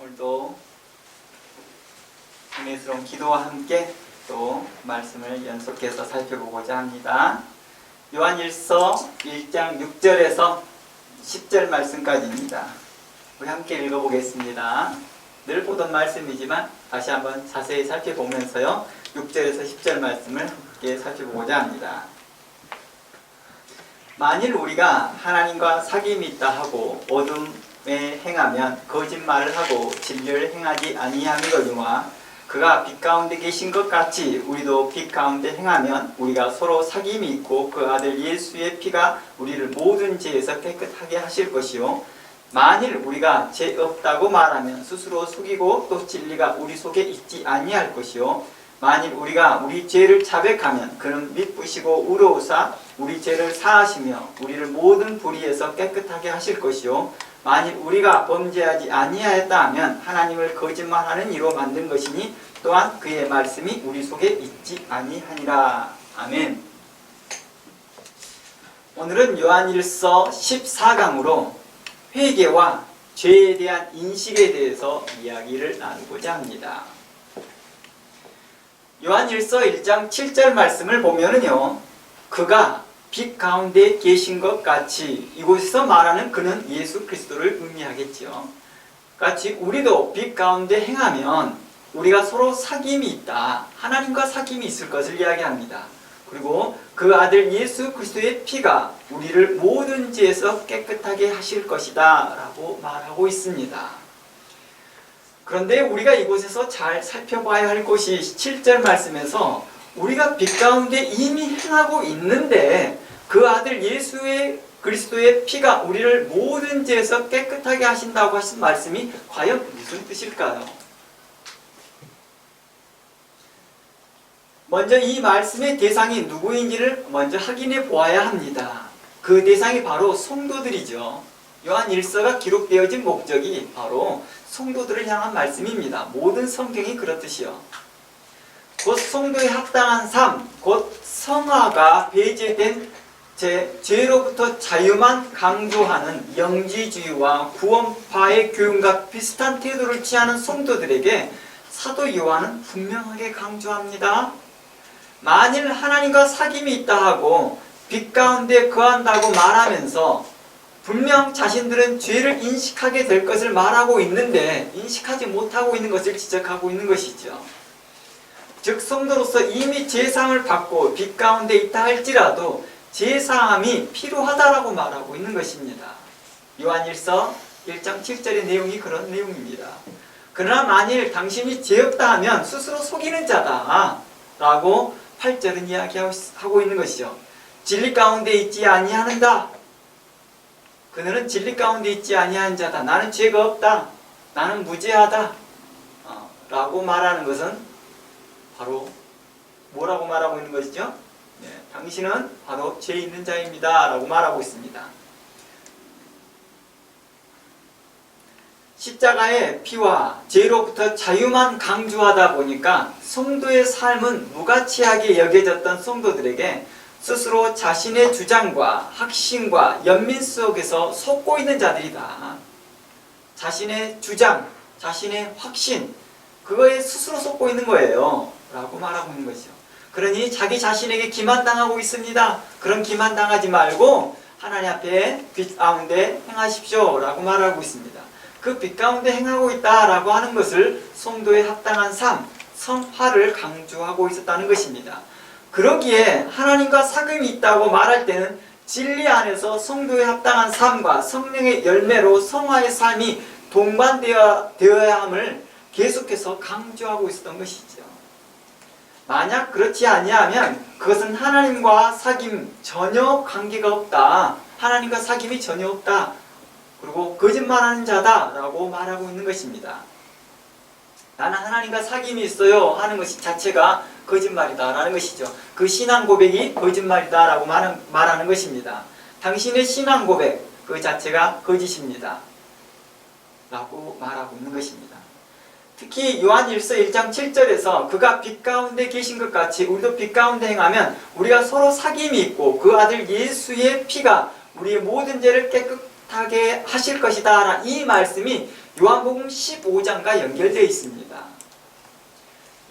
오늘도 은혜스러운 기도와 함께 또 말씀을 연속해서 살펴보고자 합니다. 요한일서 1장 6절에서 10절 말씀까지입니다. 우리 함께 읽어보겠습니다. 늘 보던 말씀이지만 다시 한번 자세히 살펴보면서요 6절에서 10절 말씀을 함께 살펴보고자 합니다. 만일 우리가 하나님과 사귐이 있다 하고 어둠에 행하면 거짓말을 하고 진리를 행하지 아니함이거니와 그가 빛 가운데 계신 것 같이 우리도 빛 가운데 행하면 우리가 서로 사귐이 있고 그 아들 예수의 피가 우리를 모든 죄에서 깨끗하게 하실 것이요 만일 우리가 죄 없다고 말하면 스스로 속이고 또 진리가 우리 속에 있지 아니할 것이요 만일 우리가 우리 죄를 자백하면 그는 미쁘시고 의로우사 우리 죄를 사하시며 우리를 모든 불의에서 깨끗하게 하실 것이요 만일 우리가 범죄하지 아니하였다 하면 하나님을 거짓말하는 이로 만든 것이니 또한 그의 말씀이 우리 속에 있지 아니하니라. 아멘. 오늘은 요한일서 14강으로 회개와 죄에 대한 인식에 대해서 이야기를 나누고자 합니다. 요한일서 1장 7절 말씀을 보면은요 그가 빛 가운데 계신 것 같이 이곳에서 말하는 그는 예수 그리스도를 의미하겠죠. 같이 우리도 빛 가운데 행하면 우리가 서로 사귐이 있다. 하나님과 사귐이 있을 것을 이야기합니다. 그리고 그 아들 예수 그리스도의 피가 우리를 모든 죄에서 깨끗하게 하실 것이다 라고 말하고 있습니다. 그런데 우리가 이곳에서 잘 살펴봐야 할 것이 7절 말씀에서 우리가 빛 가운데 이미 행하고 있는데 그 아들 예수의 그리스도의 피가 우리를 모든 죄에서 깨끗하게 하신다고 하신 말씀이 과연 무슨 뜻일까요? 먼저 이 말씀의 대상이 누구인지를 먼저 확인해 보아야 합니다. 그 대상이 바로 성도들이죠. 요한일서가 기록되어진 목적이 바로 성도들을 향한 말씀입니다. 모든 성경이 그렇듯이요. 곧 성도에 합당한 삶, 곧 성화가 배제된 죄로부터 자유만 강조하는 영지주의와 구원파의 교훈과 비슷한 태도를 취하는 성도들에게 사도 요한은 분명하게 강조합니다. 만일 하나님과 사귐이 있다 하고 빛 가운데 거한다고 말하면서 분명 자신들은 죄를 인식하게 될 것을 말하고 있는데 인식하지 못하고 있는 것을 지적하고 있는 것이죠. 즉 성도로서 이미 죄사함을 받고 빛 가운데 있다 할지라도 죄사함이 필요하다라고 말하고 있는 것입니다. 요한일서 1장 7절의 내용이 그런 내용입니다. 그러나 만일 당신이 죄 없다 하면 스스로 속이는 자다 라고 8절은 이야기하고 있는 것이죠. 진리 가운데 있지 아니하는다. 그들은 진리 가운데 있지 아니한 자다. 나는 죄가 없다. 나는 무죄하다. 라고 말하는 것은 바로 뭐라고 말하고 있는 것이죠? 네, 당신은 바로 죄 있는 자입니다. 라고 말하고 있습니다. 십자가의 피와 죄로부터 자유만 강조하다 보니까 성도의 삶은 무가치하게 여겨졌던 성도들에게 스스로 자신의 주장과 확신과 연민 속에서 속고 있는 자들이다. 자신의 주장, 자신의 확신, 그거에 스스로 속고 있는 거예요. 라고 말하고 있는 것이죠. 그러니 자기 자신에게 기만당하고 있습니다. 그런 기만당하지 말고 하나님 앞에 빛 가운데 행하십시오. 라고 말하고 있습니다. 그 빛 가운데 행하고 있다라고 하는 것을 성도에 합당한 삶, 성화를 강조하고 있었다는 것입니다. 그러기에 하나님과 사귐이 있다고 말할 때는 진리 안에서 성도에 합당한 삶과 성령의 열매로 성화의 삶이 동반되어야 함을 계속해서 강조하고 있었던 것이죠. 만약 그렇지 아니하면 그것은 하나님과 사귐 전혀 관계가 없다. 하나님과 사귐이 전혀 없다. 그리고 거짓말하는 자다 라고 말하고 있는 것입니다. 나는 하나님과 사귐이 있어요 하는 것이 자체가 거짓말이다 라는 것이죠. 그 신앙 고백이 거짓말이다 라고 말하는 것입니다. 당신의 신앙 고백 그 자체가 거짓입니다 라고 말하고 있는 것입니다. 특히 요한일서 1장 7절에서 그가 빛 가운데 계신 것 같이 우리도 빛 가운데 행하면 우리가 서로 사귐이 있고 그 아들 예수의 피가 우리의 모든 죄를 깨끗하게 하실 것이다. 이 말씀이 요한복음 15장과 연결되어 있습니다.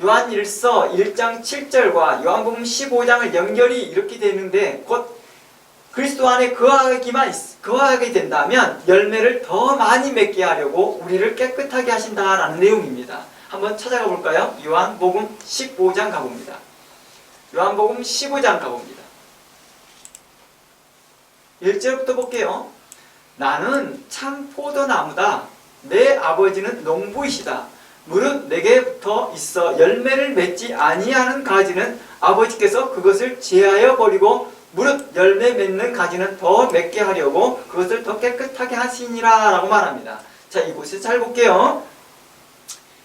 요한일서 1장 7절과 요한복음 15장을 연결이 이렇게 되는데 곧 그리스도 안에 거하게 된다면 열매를 더 많이 맺게 하려고 우리를 깨끗하게 하신다라는 내용입니다. 한번 찾아가 볼까요? 요한복음 15장 가봅니다. 요한복음 15장 가봅니다. 1절부터 볼게요. 나는 참 포도나무다. 내 아버지는 농부이시다. 무릇 내게 붙어 있어 열매를 맺지 아니하는 가지는 아버지께서 그것을 제하여 버리고 무릇 열매 맺는 가지는 더 맺게 하려고 그것을 더 깨끗하게 하시니라 라고 말합니다. 자, 이곳에서 잘 볼게요.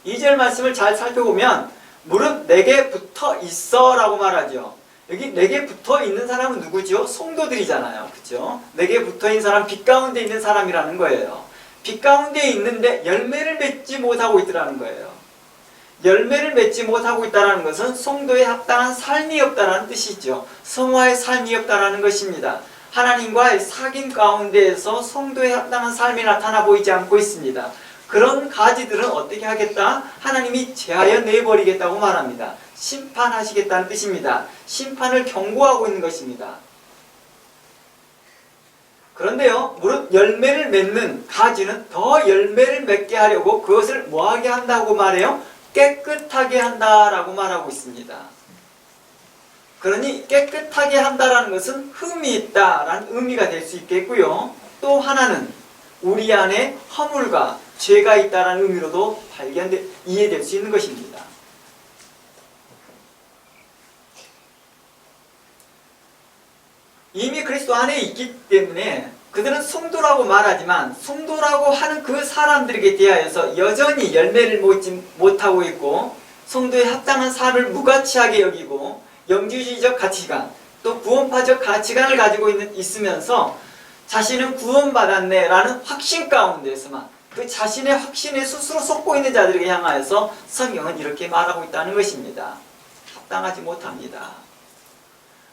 2절 말씀을 잘 살펴보면 무릇 내게 붙어 있어 라고 말하죠. 여기 내게 붙어 있는 사람은 누구죠? 성도들이잖아요. 그죠? 내게 붙어 있는 사람, 빛 가운데 있는 사람이라는 거예요. 빛 가운데 있는데 열매를 맺지 못하고 있다는 거예요. 열매를 맺지 못하고 있다는 것은 성도에 합당한 삶이 없다는 뜻이죠. 성화의 삶이 없다는 것입니다. 하나님과의 사귐 가운데에서 성도에 합당한 삶이 나타나 보이지 않고 있습니다. 그런 가지들은 어떻게 하겠다? 하나님이 제하여 내버리겠다고 말합니다. 심판하시겠다는 뜻입니다. 심판을 경고하고 있는 것입니다. 그런데요, 무릇 열매를 맺는 가지는 더 열매를 맺게 하려고 그것을 뭐하게 한다고 말해요? 깨끗하게 한다라고 말하고 있습니다. 그러니 깨끗하게 한다라는 것은 흠이 있다라는 의미가 될 수 있겠고요. 또 하나는 우리 안에 허물과 죄가 있다라는 의미로도 이해될 수 있는 것입니다. 이미 그리스도 안에 있기 때문에 그들은 성도라고 말하지만 성도라고 하는 그 사람들에게 대하여서 여전히 열매를 맺지 못하고 있고 성도에 합당한 삶을 무가치하게 여기고 영주주의적 가치관 또 구원파적 가치관을 가지고 있으면서 자신은 구원받았네 라는 확신 가운데서만 그 자신의 확신에 스스로 쏟고 있는 자들에게 향하여서 성경은 이렇게 말하고 있다는 것입니다. 합당하지 못합니다.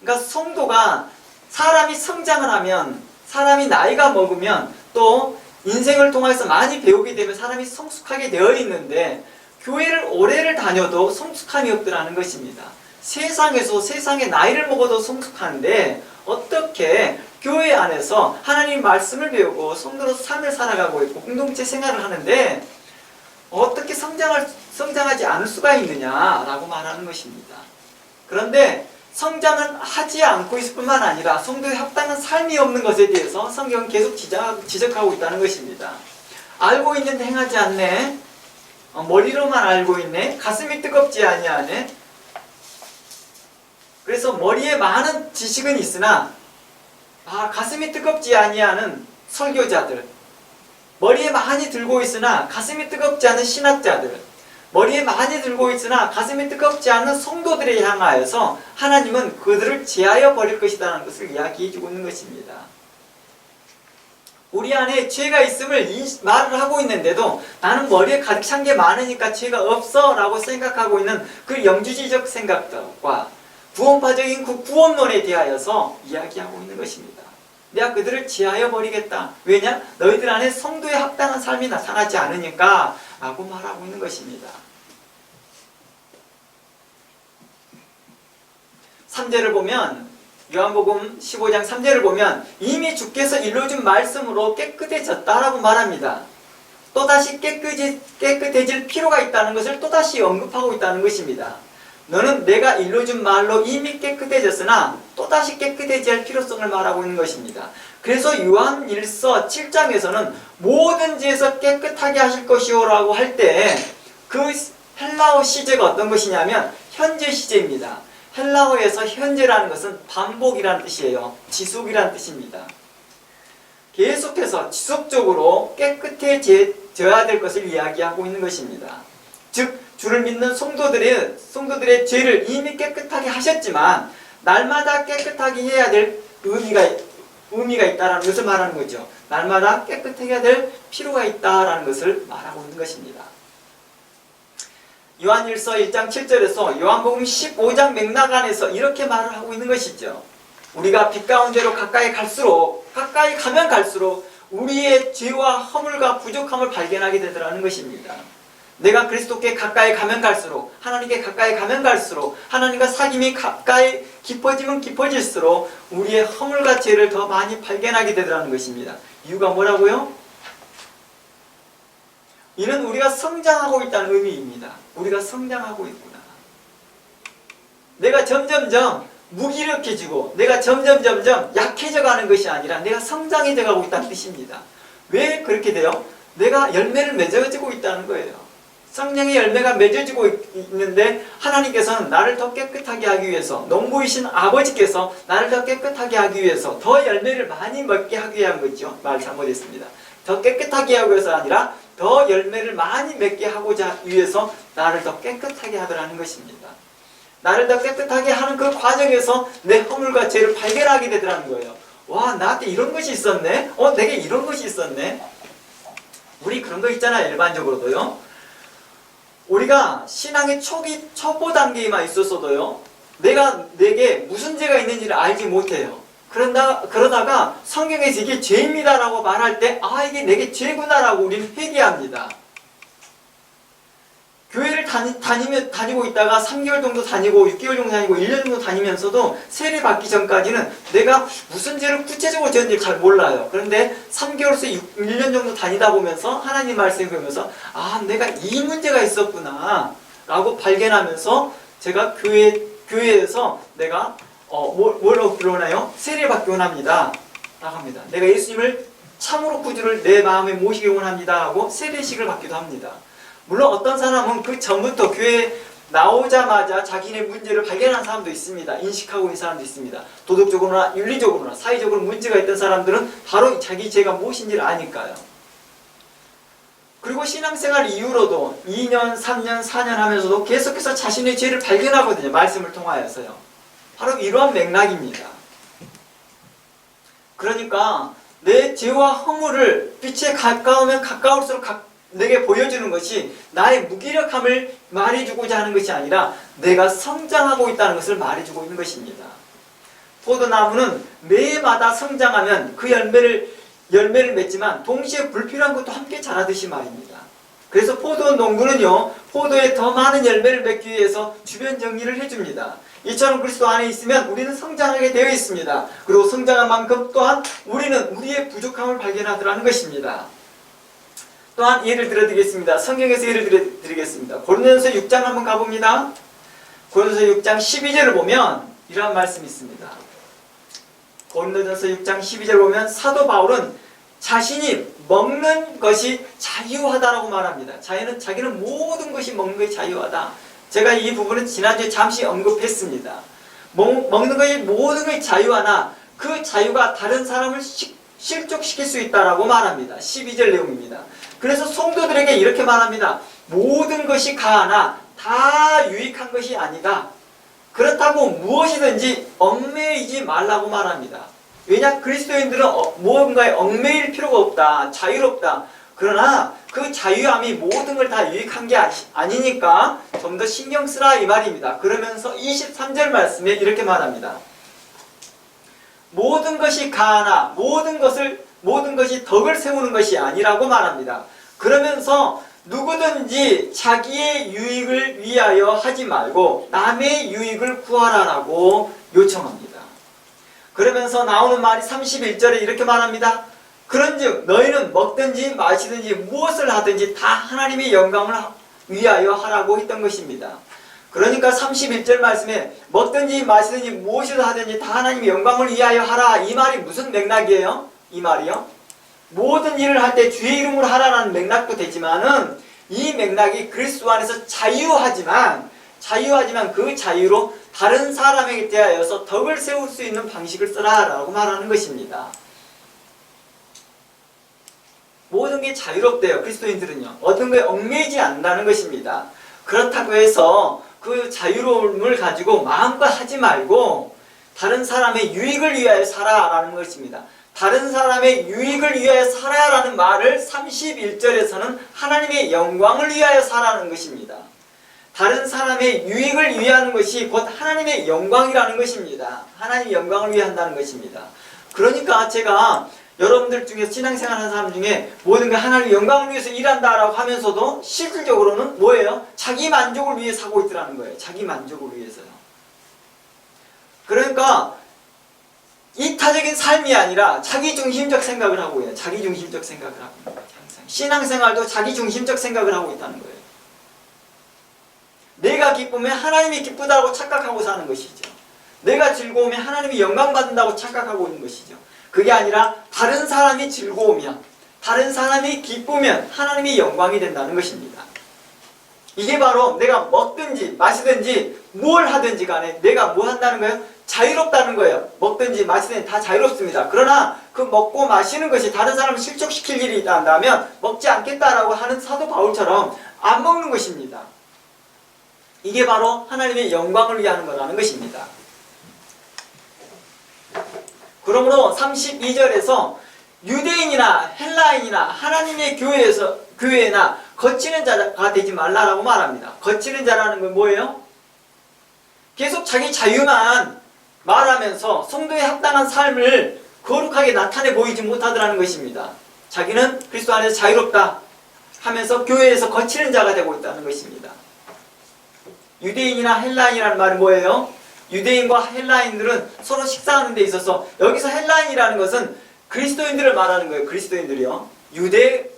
그러니까 성도가 사람이 성장을 하면 사람이 나이가 먹으면 또 인생을 통해서 많이 배우게 되면 사람이 성숙하게 되어 있는데 교회를 오래를 다녀도 성숙함이 없더라는 것입니다. 세상에서 세상에 나이를 먹어도 성숙한데 어떻게 교회 안에서 하나님 말씀을 배우고 성도로서 삶을 살아가고 있고 공동체 생활을 하는데 어떻게 성장하지 않을 수가 있느냐라고 말하는 것입니다. 그런데 성장은 하지 않고 있을 뿐만 아니라 성도에 합당한 삶이 없는 것에 대해서 성경은 계속 지적하고 있다는 것입니다. 알고 있는데 행하지 않네. 머리로만 알고 있네. 가슴이 뜨겁지 아니하네. 그래서 머리에 많은 지식은 있으나 가슴이 뜨겁지 아니하는 설교자들, 머리에 많이 들고 있으나 가슴이 뜨겁지 않은 신학자들, 머리에 많이 들고 있으나 가슴이 뜨겁지 않은 성도들에 향하여서 하나님은 그들을 제하여 버릴 것이라는 것을 이야기해주고 있는 것입니다. 우리 안에 죄가 있음을 말을 하고 있는데도 나는 머리에 가득 찬 게 많으니까 죄가 없어 라고 생각하고 있는 그 영주주의적 생각들과 구원파적인 그 구원론에 대하여서 이야기하고 있는 것입니다. 내가 그들을 제하여 버리겠다. 왜냐? 너희들 안에 성도에 합당한 삶이 나타나지 않으니까 라고 말하고 있는 것입니다. 3절을 보면 요한복음 15장 3절을 보면 이미 주께서 일러준 말씀으로 깨끗해졌다라고 말합니다. 또다시 깨끗해질 필요가 있다는 것을 또다시 언급하고 있다는 것입니다. 너는 내가 일러준 말로 이미 깨끗해졌으나 또다시 깨끗해져야 할 필요성을 말하고 있는 것입니다. 그래서 요한일서 7장에서는 모든 죄에서 깨끗하게 하실 것이요 라고 할 때 그 헬라어 시제가 어떤 것이냐면 현재 시제입니다. 헬라어에서 현재라는 것은 반복이라는 뜻이에요. 지속이라는 뜻입니다. 계속해서 지속적으로 깨끗해져야 될 것을 이야기하고 있는 것입니다. 즉 주를 믿는 성도들의 죄를 이미 깨끗하게 하셨지만 날마다 깨끗하게 해야 될 의미가 있다는 것을 말하는 거죠. 날마다 깨끗해야 될 필요가 있다는 것을 말하고 있는 것입니다. 요한일서 1장 7절에서 요한복음 15장 맥락 안에서 이렇게 말을 하고 있는 것이죠. 우리가 빛 가운데로 가까이 가면 갈수록 우리의 죄와 허물과 부족함을 발견하게 되더라는 것입니다. 내가 그리스도께 가까이 가면 갈수록, 하나님께 가까이 가면 갈수록, 하나님과 사귐이 가까이 깊어지면 깊어질수록 우리의 허물과 죄를 더 많이 발견하게 되더라는 것입니다. 이유가 뭐라고요? 이는 우리가 성장하고 있다는 의미입니다. 우리가 성장하고 있구나. 내가 점점점 무기력해지고 내가 점점점 약해져 가는 것이 아니라 내가 성장해져 가고 있다는 뜻입니다. 왜 그렇게 돼요? 내가 열매를 맺어지고 있다는 거예요. 성령의 열매가 맺어지고 있는데 하나님께서는 나를 더 깨끗하게 하기 위해서, 농부이신 아버지께서 나를 더 깨끗하게 하기 위해서 더 열매를 많이 먹게 하기 위한 거죠. 말 잘못했습니다. 더 깨끗하게 하기 위해서 아니라 더 열매를 많이 맺게 하고자 위해서 나를 더 깨끗하게 하더라는 것입니다. 나를 더 깨끗하게 하는 그 과정에서 내 허물과 죄를 발견하게 되더라는 거예요. 와, 나한테 이런 것이 있었네? 내게 이런 것이 있었네? 우리 그런 거 있잖아요. 일반적으로도요. 우리가 신앙의 초보 단계에만 있었어도요, 내게 무슨 죄가 있는지를 알지 못해요. 그러다가 성경에서 이게 죄입니다라고 말할 때, 이게 내게 죄구나라고 우리는 회개합니다. 교회를 다니고 있다가 3개월 정도 다니고 6개월 정도 다니고 1년 정도 다니면서도 세례 받기 전까지는 내가 무슨 죄를 구체적으로 지었는지 잘 몰라요. 그런데 3개월에서 1년 정도 다니다 보면서 하나님 말씀을 보면서 내가 이 문제가 있었구나 라고 발견하면서 제가 교회에서 내가 뭐라고 부르나요? 세례 받기 원합니다 라고 합니다. 내가 예수님을 참으로 구주를 내 마음에 모시기 원합니다 하고 세례식을 받기도 합니다. 물론 어떤 사람은 그 전부터 교회에 나오자마자 자기네 문제를 발견한 사람도 있습니다. 인식하고 있는 사람도 있습니다. 도덕적으로나 윤리적으로나 사회적으로 문제가 있던 사람들은 바로 자기 죄가 무엇인지를 아니까요. 그리고 신앙생활 이후로도 2년, 3년, 4년 하면서도 계속해서 자신의 죄를 발견하거든요. 말씀을 통하여서요. 바로 이러한 맥락입니다. 그러니까 내 죄와 허물을 빛에 가까우면 가까울수록 내게 보여주는 것이 나의 무기력함을 말해주고자 하는 것이 아니라 내가 성장하고 있다는 것을 말해주고 있는 것입니다. 포도나무는 매해마다 성장하면 그 열매를 맺지만 동시에 불필요한 것도 함께 자라듯이 말입니다. 그래서 포도 농부는요, 포도에 더 많은 열매를 맺기 위해서 주변 정리를 해줍니다. 이처럼 그리스도 안에 있으면 우리는 성장하게 되어 있습니다. 그리고 성장한 만큼 또한 우리는 우리의 부족함을 발견하더라는 것입니다. 또한 예를 들어드리겠습니다. 성경에서 예를 드리겠습니다. 고린도전서 6장 한번 가봅니다. 고린도전서 6장 12절을 보면 이러한 말씀이 있습니다. 고린도전서 6장 12절을 보면 사도 바울은 자신이 먹는 것이 자유하다라고 말합니다. 자기는 모든 것이 먹는 것이 자유하다. 제가 이 부분은 지난주에 잠시 언급했습니다. 먹는 것이 모든 것이 자유하나 그 자유가 다른 사람을 실족시킬 수 있다라고 말합니다. 12절 내용입니다. 그래서 성도들에게 이렇게 말합니다. 모든 것이 가하나 다 유익한 것이 아니다. 그렇다고 무엇이든지 얽매이지 말라고 말합니다. 왜냐? 그리스도인들은 무언가에 얽매일 필요가 없다. 자유롭다. 그러나 그 자유함이 모든 걸 다 유익한 게 아니니까 좀 더 신경 쓰라 이 말입니다. 그러면서 23절 말씀에 이렇게 말합니다. 모든 것이 가하나 모든 것이 덕을 세우는 것이 아니라고 말합니다. 그러면서 누구든지 자기의 유익을 위하여 하지 말고 남의 유익을 구하라라고 요청합니다. 그러면서 나오는 말이 31절에 이렇게 말합니다. 그런즉 너희는 먹든지 마시든지 무엇을 하든지 다 하나님의 영광을 위하여 하라고 했던 것입니다. 그러니까 31절 말씀에 먹든지 마시든지 무엇을 하든지 다 하나님의 영광을 위하여 하라. 이 말이 무슨 맥락이에요? 이 말이요? 모든 일을 할 때 주의 이름으로 하라는 맥락도 되지만은 이 맥락이 그리스도 안에서 자유하지만 그 자유로 다른 사람에게 대하여서 덕을 세울 수 있는 방식을 쓰라라고 말하는 것입니다. 모든 게 자유롭대요. 그리스도인들은요. 어떤 거에 얽매이지 않는다는 것입니다. 그렇다고 해서 그 자유로움을 가지고 마음껏 하지 말고 다른 사람의 유익을 위하여 살아라는 것입니다. 다른 사람의 유익을 위하여 살아라는 말을 31절에서는 하나님의 영광을 위하여 살아라는 것입니다. 다른 사람의 유익을 위하는 것이 곧 하나님의 영광이라는 것입니다. 하나님의 영광을 위해 한다는 것입니다. 그러니까 제가 여러분들 중에서 신앙생활 하는 사람 중에 모든 게 하나님의 영광을 위해서 일한다라고 하면서도 실질적으로는 뭐예요? 자기 만족을 위해 사고 있더라는 거예요. 자기 만족을 위해서요. 그러니까 이타적인 삶이 아니라 자기중심적 생각을 하고 있어요. 자기중심적 생각을 하고 있는 거예요. 신앙생활도 자기중심적 생각을 하고 있다는 거예요. 내가 기쁘면 하나님이 기쁘다고 착각하고 사는 것이죠. 내가 즐거우면 하나님이 영광 받는다고 착각하고 있는 것이죠. 그게 아니라 다른 사람이 즐거우면, 다른 사람이 기쁘면 하나님이 영광이 된다는 것입니다. 이게 바로 내가 먹든지 마시든지 뭘 하든지 간에 내가 뭐 한다는 거예요? 자유롭다는 거예요. 먹든지 마시든지 다 자유롭습니다. 그러나 그 먹고 마시는 것이 다른 사람을 실족시킬 일이 있다 한다면 먹지 않겠다라고 하는 사도 바울처럼 안 먹는 것입니다. 이게 바로 하나님의 영광을 위하는 거라는 것입니다. 그러므로 32절에서 유대인이나 헬라인이나 하나님의 교회나 거치는 자가 되지 말라라고 말합니다. 거치는 자라는 건 뭐예요? 계속 자기 자유만 말하면서 성도에 합당한 삶을 거룩하게 나타내 보이지 못하더라는 것입니다. 자기는 그리스도 안에서 자유롭다 하면서 교회에서 거치는 자가 되고 있다는 것입니다. 유대인이나 헬라인이라는 말은 뭐예요? 유대인과 헬라인들은 서로 식사하는 데 있어서 여기서 헬라인이라는 것은 그리스도인들을 말하는 거예요. 그리스도인들이요. 유대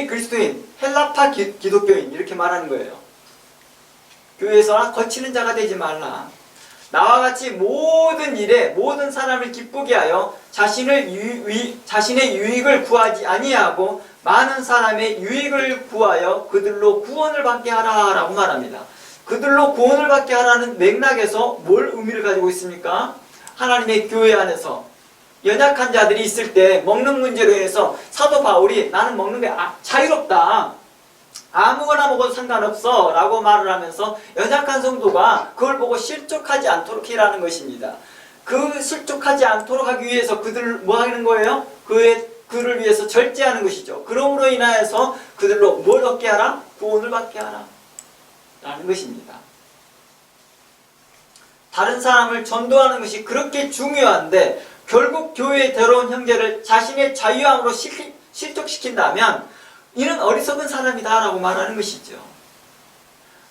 그리스도인, 헬라파 기독교인 이렇게 말하는 거예요. 교회에서 거치는 자가 되지 말라. 나와 같이 모든 일에 모든 사람을 기쁘게 하여 자신의 유익을 구하지 아니하고 많은 사람의 유익을 구하여 그들로 구원을 받게 하라라고 말합니다. 그들로 구원을 받게 하라는 맥락에서 뭘 의미를 가지고 있습니까? 하나님의 교회 안에서 연약한 자들이 있을 때 먹는 문제로 인해서 사도 바울이 나는 먹는 게 자유롭다. 아무거나 먹어도 상관없어 라고 말을 하면서 연약한 성도가 그걸 보고 실족하지 않도록 해라는 것입니다. 그 실족하지 않도록 하기 위해서 그들을 뭐 하는 거예요? 그를 위해서 절제하는 것이죠. 그러므로 인하여서 그들로 뭘 얻게 하라? 구원을 받게 하라 라는 것입니다. 다른 사람을 전도하는 것이 그렇게 중요한데 결국 교회에 들어온 형제를 자신의 자유함으로 실족시킨다면 이는 어리석은 사람이다 라고 말하는 것이죠.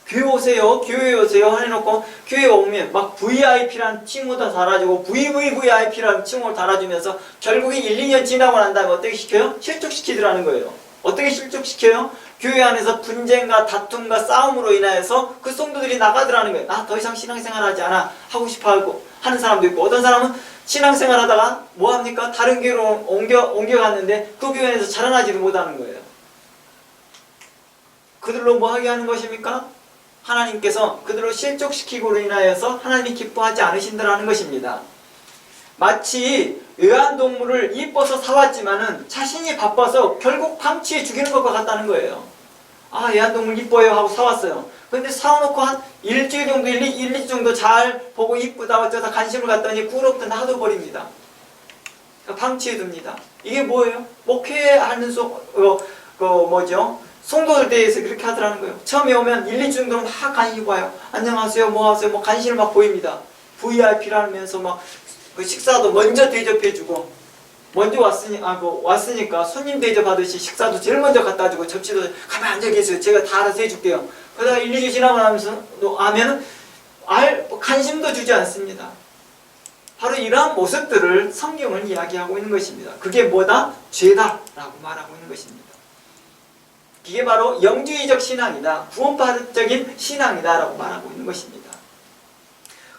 교회 오세요, 교회 오세요 해놓고 교회 오면 막 VIP라는 칭호도 달아주고 VVVIP라는 칭호를 달아주면서 결국에 1, 2년 지나고 난 다음에 어떻게 시켜요? 실족시키더라는 거예요. 어떻게 실족시켜요? 교회 안에서 분쟁과 다툼과 싸움으로 인하여서 그 성도들이 나가더라는 거예요. 나 더 이상 신앙생활 하지 않아 하고 싶어 하는 사람도 있고, 어떤 사람은 신앙생활 하다가 뭐합니까? 다른 교회로 옮겨갔는데 그 교회에서 자라나지도 못하는 거예요. 그들로 뭐 하게 하는 것입니까? 하나님께서 그들로 실족시키고로 인하여서 하나님이 기뻐하지 않으신다라는 것입니다. 마치 애완동물을 이뻐서 사왔지만은 자신이 바빠서 결국 방치해 죽이는 것과 같다는 거예요. 아, 애완동물 이뻐요 하고 사왔어요. 근데 사와놓고 한 일주일 정도, 1, 2주 정도 잘 보고 이쁘다 어쩌다 관심을 갖더니 꿀없다 놔둬버립니다. 방치해 둡니다. 이게 뭐예요? 목회하는 성도들 대해서 그렇게 하더라는 거예요. 처음에 오면 1, 2주 정도는 막 관심 봐요. 안녕하세요, 뭐 하세요, 뭐 관심을 막 보입니다. VIP라면서 막 그 식사도 먼저 대접해주고, 먼저 왔으니까 손님 대접하듯이 식사도 제일 먼저 갖다 주고, 접시도 가만히 앉아 계세요. 제가 다 알아서 해줄게요. 그러다가 1, 2주 지나고 나면은 관심도 주지 않습니다. 바로 이러한 모습들을 성경은 이야기하고 있는 것입니다. 그게 뭐다? 죄다라고 말하고 있는 것입니다. 이게 바로 영주의적 신앙이다, 구원파적인 신앙이다 라고 말하고 있는 것입니다.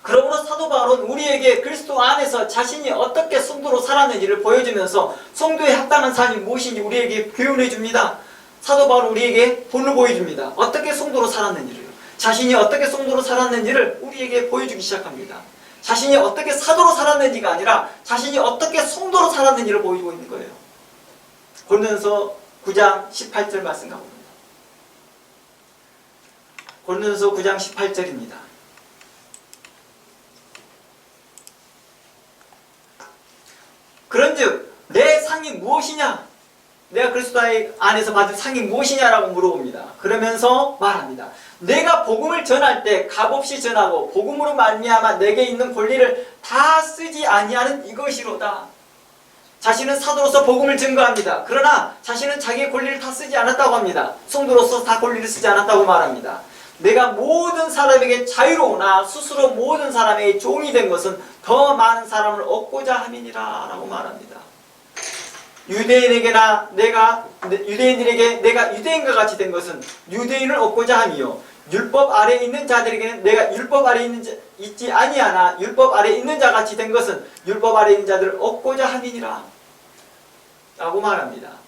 그러므로 사도 바울은 우리에게 그리스도 안에서 자신이 어떻게 성도로 살았는지를 보여주면서 성도에 합당한 삶이 무엇인지 우리에게 교훈해 줍니다. 사도 바울은 우리에게 본을 보여줍니다. 어떻게 성도로 살았는지를, 자신이 어떻게 성도로 살았는지를 우리에게 보여주기 시작합니다. 자신이 어떻게 사도로 살았는지가 아니라 자신이 어떻게 성도로 살았는지를 보여주고 있는 거예요. 고린도서 9장 18절 말씀 가봅니다. 고린도서 9장 18절입니다. 그런즉 내 상이 무엇이냐? 내가 그리스도 안에서 받은 상이 무엇이냐라고 물어봅니다. 그러면서 말합니다. 내가 복음을 전할 때 값없이 전하고 복음으로 말미암아 내게 있는 권리를 다 쓰지 아니하는 이것이로다. 자신은 사도로서 복음을 증거합니다. 그러나 자신은 자기의 권리를 다 쓰지 않았다고 합니다. 성도로서 다 권리를 쓰지 않았다고 말합니다. 내가 모든 사람에게 자유로우나 스스로 모든 사람에게 종이 된 것은 더 많은 사람을 얻고자 함이니라 라고 말합니다. 유대인에게 내가 유대인과 같이 된 것은 유대인을 얻고자 함이요 율법 아래에 있는 자들에게는 내가 율법 아래에 있지 아니하나 율법 아래에 있는 자 같이 된 것은 율법 아래에 있는 자들을 얻고자 함이니라 라고 말합니다.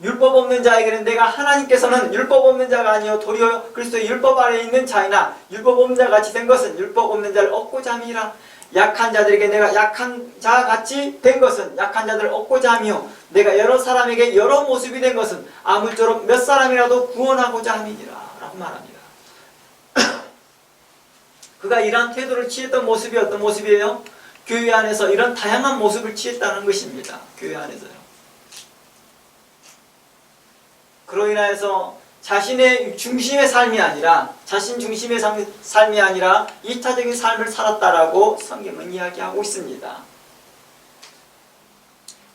율법 없는 자에게는 내가 하나님께서는 율법 없는 자가 아니요 도리어 그리스도의 율법 아래에 있는 자이나 율법 없는 자 같이 된 것은 율법 없는 자를 얻고자 함이라. 약한 자들에게 내가 약한 자 같이 된 것은 약한 자들을 얻고자 하며 내가 여러 사람에게 여러 모습이 된 것은 아무쪼록 몇 사람이라도 구원하고자 함이니라 라고 말합니다. 그가 이러한 태도를 취했던 모습이 어떤 모습이에요? 교회 안에서 이런 다양한 모습을 취했다는 것입니다. 교회 안에서요. 그로 인하여서 자신의 중심의 삶이 아니라 자신 중심의 삶이 아니라 이타적인 삶을 살았다라고 성경은 이야기하고 있습니다.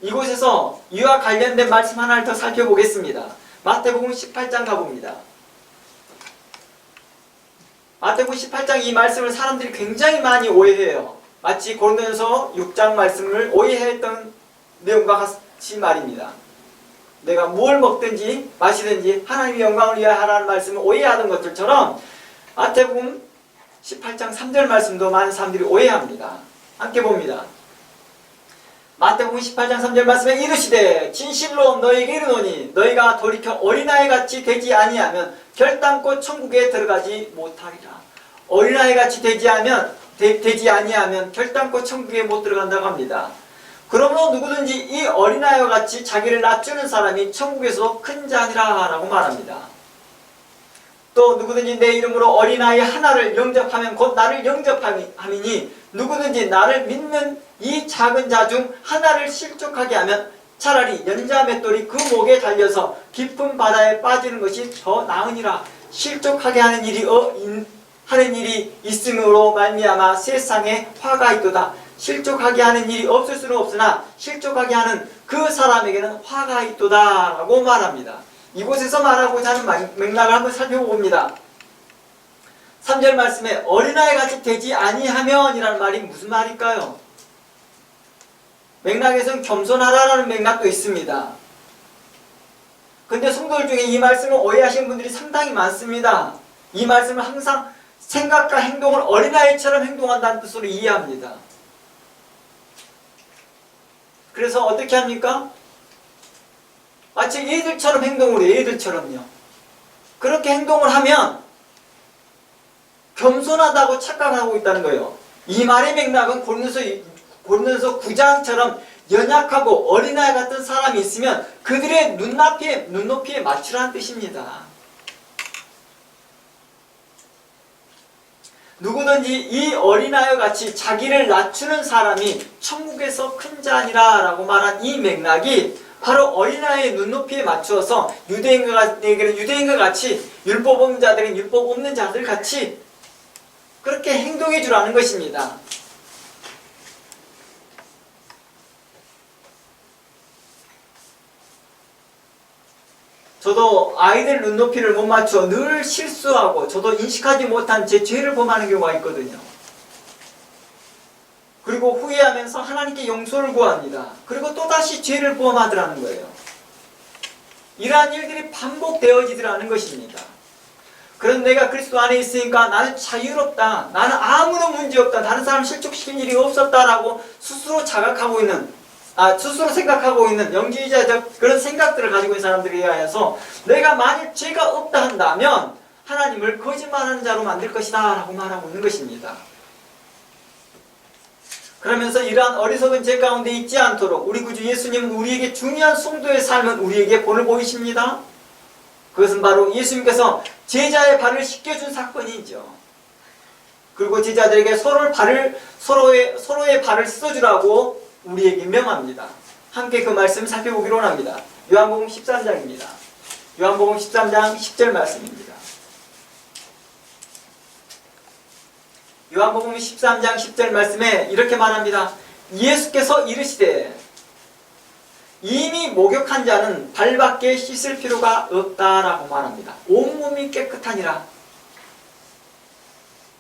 이곳에서 이와 관련된 말씀 하나를 더 살펴보겠습니다. 마태복음 18장 가봅니다. 마태복음 18장 이 말씀을 사람들이 굉장히 많이 오해해요. 마치 고린도전서 6장 말씀을 오해했던 내용과 같이 말입니다. 내가 뭘 먹든지 마시든지 하나님의 영광을 위하여 하라는 말씀을 오해하던 것들처럼 마태복음 18장 3절 말씀도 많은 사람들이 오해합니다. 함께 봅니다. 마태복음 18장 3절 말씀에 이르시되 진실로 너희에게 이르노니 너희가 돌이켜 어린아이같이 되지 아니하면 결단코 천국에 들어가지 못하리라. 어린아이같이 되지 아니하면 결단코 천국에 못 들어간다고 합니다. 그러므로 누구든지 이 어린아이와 같이 자기를 낮추는 사람이 천국에서 큰 자니라 라고 말합니다. 또 누구든지 내 이름으로 어린아이 하나를 영접하면 곧 나를 영접함이니 누구든지 나를 믿는 이 작은 자 중 하나를 실족하게 하면 차라리 연자 맷돌이 그 목에 달려서 깊은 바다에 빠지는 것이 더 나으니라. 실족하게 하는 일이 있음으로 말미암아 세상에 화가 있도다. 실족하게 하는 일이 없을 수는 없으나 실족하게 하는 그 사람에게는 화가 있도다 라고 말합니다. 이곳에서 말하고자 하는 맥락을 한번 살펴봅니다. 3절 말씀에 어린아이같이 되지 아니하면 이라는 말이 무슨 말일까요? 맥락에서는 겸손하라라는 맥락도 있습니다. 근데 성도들 중에 이 말씀을 오해하시는 분들이 상당히 많습니다. 이 말씀을 항상 생각과 행동을 어린아이처럼 행동한다는 뜻으로 이해합니다. 그래서 어떻게 합니까? 마치 애들처럼 행동을 해요. 애들처럼요. 그렇게 행동을 하면 겸손하다고 착각하고 있다는 거예요. 이 말의 맥락은 고린도서 9장처럼 연약하고 어린아이 같은 사람이 있으면 그들의 눈높이에 맞추라는 뜻입니다. 누구든지 이 어린아이와 같이 자기를 낮추는 사람이 천국에서 큰 자니라 라고 말한 이 맥락이 바로 어린아이의 눈높이에 맞추어서 유대인과 같이 율법 없는 자들은 율법 없는 자들 같이 그렇게 행동해 주라는 것입니다. 저도 아이들 눈높이를 못 맞춰 늘 실수하고 저도 인식하지 못한 제 죄를 범하는 경우가 있거든요. 그리고 후회하면서 하나님께 용서를 구합니다. 그리고 또다시 죄를 범하더라는 거예요. 이러한 일들이 반복되어지더라는 것입니다. 그런 내가 그리스도 안에 있으니까 나는 자유롭다. 나는 아무런 문제 없다. 다른 사람 실족시킨 일이 없었다라고 스스로 자각하고 있는 스스로 생각하고 있는 영지주의자적 그런 생각들을 가지고 있는 사람들에 의해서 내가 만일 죄가 없다 한다면 하나님을 거짓말하는 자로 만들 것이다 라고 말하고 있는 것입니다. 그러면서 이러한 어리석은 죄 가운데 있지 않도록 우리 구주 예수님은 우리에게 중요한 성도의 삶은 우리에게 본을 보이십니다. 그것은 바로 예수님께서 제자의 발을 씻겨준 사건이죠. 그리고 제자들에게 서로의 발을 씻어주라고 우리에게 명합니다. 함께 그 말씀 살펴보기로 합니다. 요한복음 13장입니다. 요한복음 13장 10절 말씀입니다. 요한복음 13장 10절 말씀에 이렇게 말합니다. 예수께서 이르시되 이미 목욕한 자는 발밖에 씻을 필요가 없다라고 말합니다. 온몸이 깨끗하니라.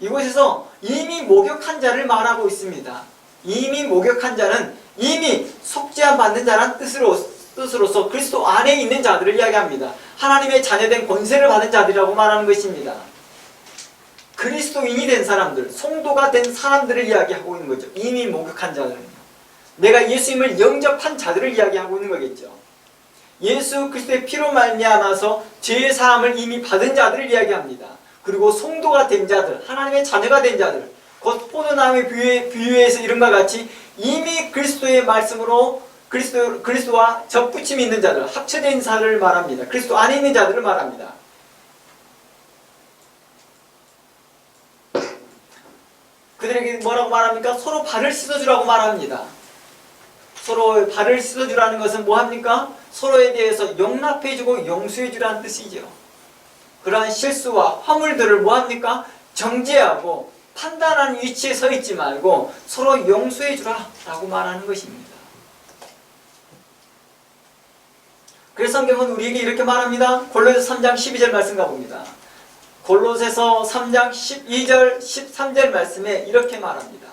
이곳에서 이미 목욕한 자를 말하고 있습니다. 이미 목욕한 자는 이미 속죄함 받는 자란 뜻으로서 그리스도 안에 있는 자들을 이야기합니다. 하나님의 자녀된 권세를 받은 자들이라고 말하는 것입니다. 그리스도인이 된 사람들, 성도가 된 사람들을 이야기하고 있는 거죠. 이미 목욕한 자들은요. 내가 예수님을 영접한 자들을 이야기하고 있는 거겠죠. 예수 그리스도의 피로 말미암아서 죄의 사함을 이미 받은 자들을 이야기합니다. 그리고 성도가 된 자들, 하나님의 자녀가 된 자들, 곧 포도나무의 비유에서 이른과 같이 이미 그리스도의 말씀으로 그리스도와 접붙임이 있는 자들, 합쳐진 자들을 말합니다. 그리스도 안에 있는 자들을 말합니다. 그들에게 뭐라고 말합니까? 서로 발을 씻어주라고 말합니다. 서로 발을 씻어주라는 것은 뭐합니까? 서로에 대해서 용납해주고 용서해주라는 뜻이죠. 그러한 실수와 화물들을 뭐합니까? 정죄하고 판단하는 위치에 서 있지 말고 서로 용서해주라 라고 말하는 것입니다. 그래서 성경은 우리에게 이렇게 말합니다. 골로새서 3장 12절 말씀 가봅니다. 골로새서 3장 12절 13절 말씀에 이렇게 말합니다.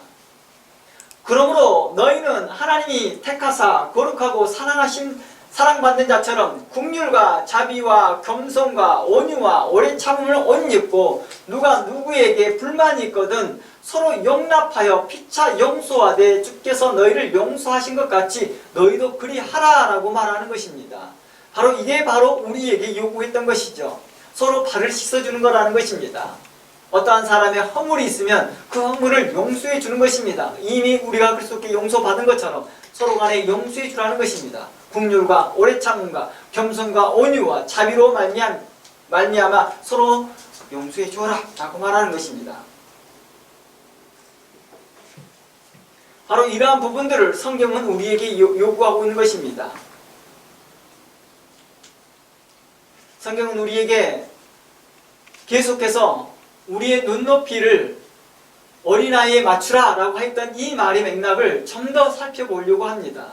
그러므로 너희는 하나님이 택하사 거룩하고 사랑받는 자처럼 긍휼과 자비와 겸손과 온유와 오래 참음을 옷 입고 누가 누구에게 불만이 있거든 서로 용납하여 피차 용서하되 주께서 너희를 용서하신 것 같이 너희도 그리하라 라고 말하는 것입니다. 이게 바로 우리에게 요구했던 것이죠. 서로 발을 씻어주는 거라는 것입니다. 어떠한 사람의 허물이 있으면 그 허물을 용서해 주는 것입니다. 이미 우리가 그리스도께 용서받은 것처럼 서로 간에 용서해 주라는 것입니다. 긍휼과 오래 참음과 겸손과 온유와 자비로 말미암아 서로 용서해 주어라 라고 말하는 것입니다. 바로 이러한 부분들을 성경은 우리에게 요구하고 있는 것입니다. 성경은 우리에게 계속해서 우리의 눈높이를 어린아이에 맞추라 라고 했던 이 말의 맥락을 좀 더 살펴보려고 합니다.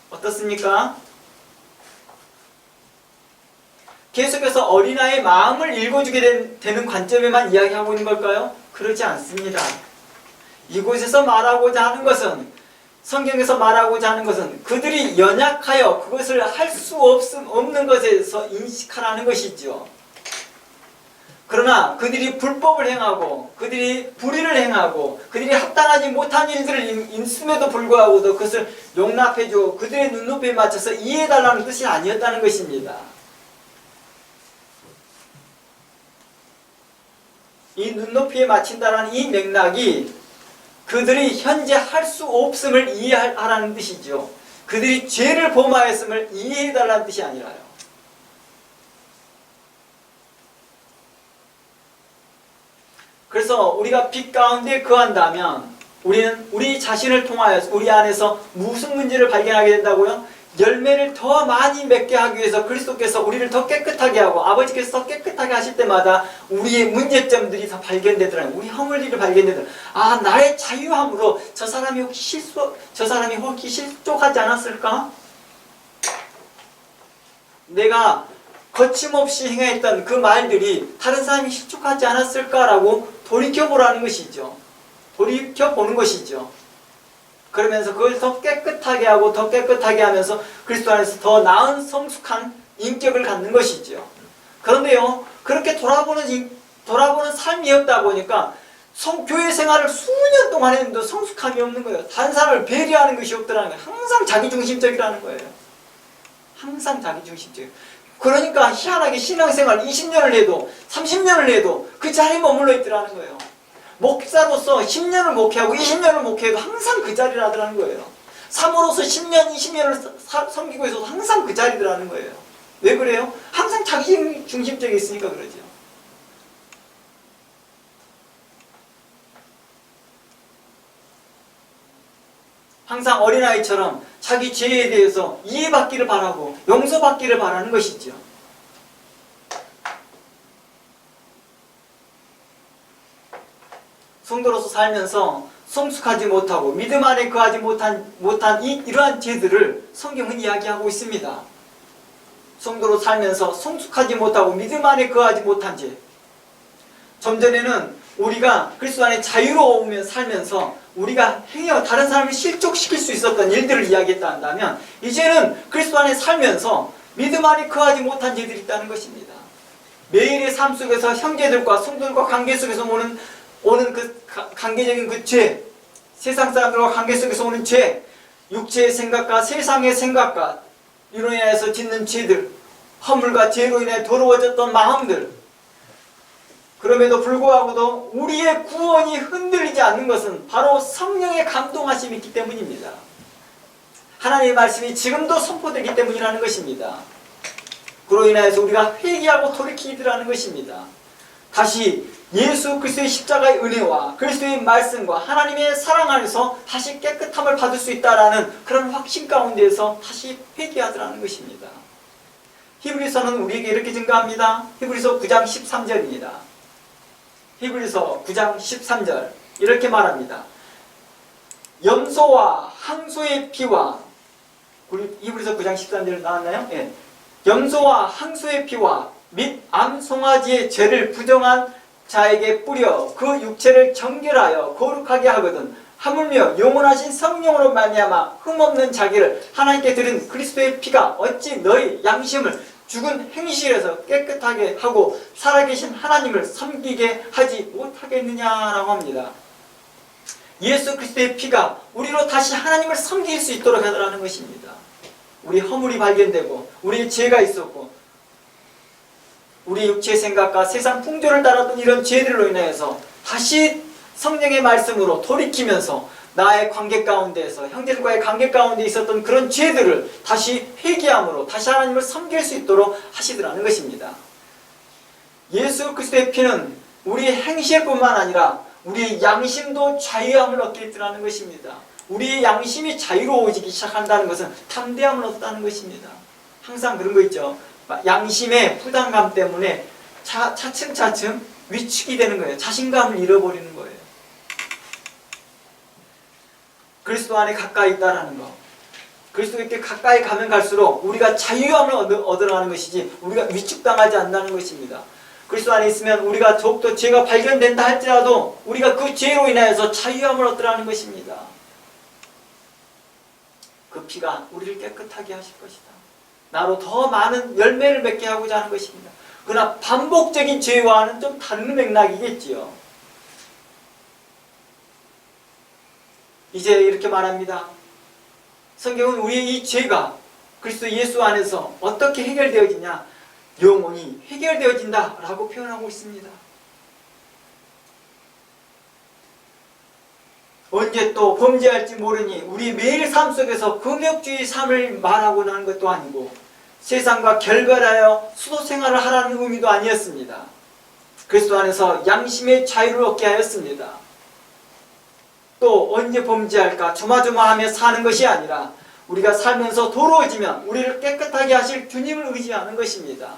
어떻습니까? 계속해서 어린아이의 마음을 읽어주게 되는 관점에만 이야기하고 있는 걸까요? 그러지 않습니다. 이곳에서 말하고자 하는 것은, 성경에서 말하고자 하는 것은 그들이 연약하여 그것을 할 수 없는 것에서 인식하라는 것이죠. 그러나 그들이 불법을 행하고 그들이 불의를 행하고 그들이 합당하지 못한 일들을 있음에도 불구하고도 그것을 용납해주고 그들의 눈높이에 맞춰서 이해해달라는 뜻이 아니었다는 것입니다. 이 눈높이에 맞춘다는 이 맥락이 그들이 현재 할 수 없음을 이해하라는 뜻이죠. 그들이 죄를 범하였음을 이해해달라는 뜻이 아니라요. 그래서 우리가 빛 가운데 거한다면 우리는 우리 자신을 통하여 우리 안에서 무슨 문제를 발견하게 된다고요? 열매를 더 많이 맺게 하기 위해서 그리스도께서 우리를 더 깨끗하게 하고 아버지께서 더 깨끗하게 하실 때마다 우리의 문제점들이 더 발견되더라고요. 우리 허물들이 발견되더라고요. 아, 나의 자유함으로 저 사람이 혹시 실족하지 않았을까? 내가 거침없이 행했던 그 말들이 다른 사람이 실족하지 않았을까라고 돌이켜보라는 것이죠. 돌이켜보는 것이죠. 그러면서 그걸 더 깨끗하게 하고 더 깨끗하게 하면서 그리스도 안에서 더 나은 성숙한 인격을 갖는 것이죠. 그런데요, 그렇게 돌아보는 삶이었다 보니까 교회 생활을 수년 동안 했는데 성숙함이 없는 거예요. 다른 사람을 배려하는 것이 없더라는 거예요. 항상 자기중심적이라는 거예요. 항상 자기중심적이에요. 그러니까 희한하게 신앙생활 20년을 해도 30년을 해도 그 자리에 머물러 있더라는 거예요. 목사로서 10년을 목회하고 20년을 목회해도 항상 그 자리라더라는 거예요. 사모로서 10년, 20년을 섬기고 있어도 항상 그 자리더라는 거예요. 왜 그래요? 항상 자기 중심적이 있으니까 그러죠. 항상 어린아이처럼 자기 죄에 대해서 이해받기를 바라고 용서받기를 바라는 것이죠. 성도로서 살면서 성숙하지 못하고 믿음 안에 거하지 못한 이러한 죄들을 성경은 이야기하고 있습니다. 성도로 살면서 성숙하지 못하고 믿음 안에 거하지 못한 죄. 좀 전에는 우리가 그리스도 안에 자유로우며 살면서 우리가 행여 다른 사람을 실족시킬 수 있었던 일들을 이야기했다 한다면, 이제는 그리스도 안에 살면서 믿음 안에 거하지 못한 죄들이 있다는 것입니다. 매일의 삶 속에서 형제들과 성도들과 관계 속에서 오는 그 관계적인 그 죄, 세상 사람들과 관계 속에서 오는 죄, 육체의 생각과 세상의 생각과 이로 인해서 짓는 죄들, 허물과 죄로 인해 더러워졌던 마음들, 그럼에도 불구하고도 우리의 구원이 흔들리지 않는 것은 바로 성령의 감동하심이 있기 때문입니다. 하나님의 말씀이 지금도 선포되기 때문이라는 것입니다. 그로 인하여서 우리가 회개하고 돌이키리라는 것입니다. 다시 예수 그리스도의 십자가의 은혜와 그리스도의 말씀과 하나님의 사랑 안에서 다시 깨끗함을 받을 수 있다라는 그런 확신 가운데에서 다시 회개하더라는 것입니다. 히브리서는 우리에게 이렇게 증가합니다. 히브리서 9장 13절입니다. 히브리서 9장 13절 이렇게 말합니다. 염소와 항소의 피와, 우리 히브리서 9장 13절 나왔나요? 예. 염소와 항소의 피와 및 암송아지의 죄를 부정한 자에게 뿌려 그 육체를 정결하여 거룩하게 하거든 하물며 영원하신 성령으로 말미암아 흠없는 자기를 하나님께 드린 그리스도의 피가 어찌 너희 양심을 죽은 행실에서 깨끗하게 하고 살아계신 하나님을 섬기게 하지 못하겠느냐라고 합니다. 예수 그리스도의 피가 우리로 다시 하나님을 섬길 수 있도록 하더라는 것입니다. 우리 허물이 발견되고 우리의 죄가 있었고 우리 육체의 생각과 세상 풍조를 따랐던 이런 죄들로 인해서 다시 성령의 말씀으로 돌이키면서 나의 관계 가운데에서 형제들과의 관계 가운데 있었던 그런 죄들을 다시 회개함으로 다시 하나님을 섬길 수 있도록 하시더라는 것입니다. 예수 그리스도의 피는 우리의 행실뿐만 아니라 우리의 양심도 자유함을 얻게 했더라는 것입니다. 우리의 양심이 자유로워지기 시작한다는 것은 담대함을 얻었다는 것입니다. 항상 그런 거 있죠. 양심의 부담감 때문에 차츰차츰 위축이 되는 거예요. 자신감을 잃어버리는 거예요. 그리스도 안에 가까이 있다라는 거. 그리스도께 가까이 가면 갈수록 우리가 자유함을 얻어가는 것이지 우리가 위축당하지 않는다는 것입니다. 그리스도 안에 있으면 우리가 더욱더 죄가 발견된다 할지라도 우리가 그 죄로 인하여서 자유함을 얻으라는 것입니다. 그 피가 우리를 깨끗하게 하실 것이다. 나로 더 많은 열매를 맺게 하고자 하는 것입니다. 그러나 반복적인 죄와는 좀 다른 맥락이겠지요. 이제 이렇게 말합니다. 성경은 우리의 이 죄가 그리스도 예수 안에서 어떻게 해결되어지냐, 영원히 해결되어진다 라고 표현하고 있습니다. 언제 또 범죄할지 모르니 우리 매일 삶 속에서 금욕주의 삶을 말하고 하는 것도 아니고 세상과 결별하여 수도 생활을 하라는 의미도 아니었습니다. 그리스도 안에서 양심의 자유를 얻게 하였습니다. 또 언제 범죄할까 조마조마하며 사는 것이 아니라 우리가 살면서 도로워지면 우리를 깨끗하게 하실 주님을 의지하는 것입니다.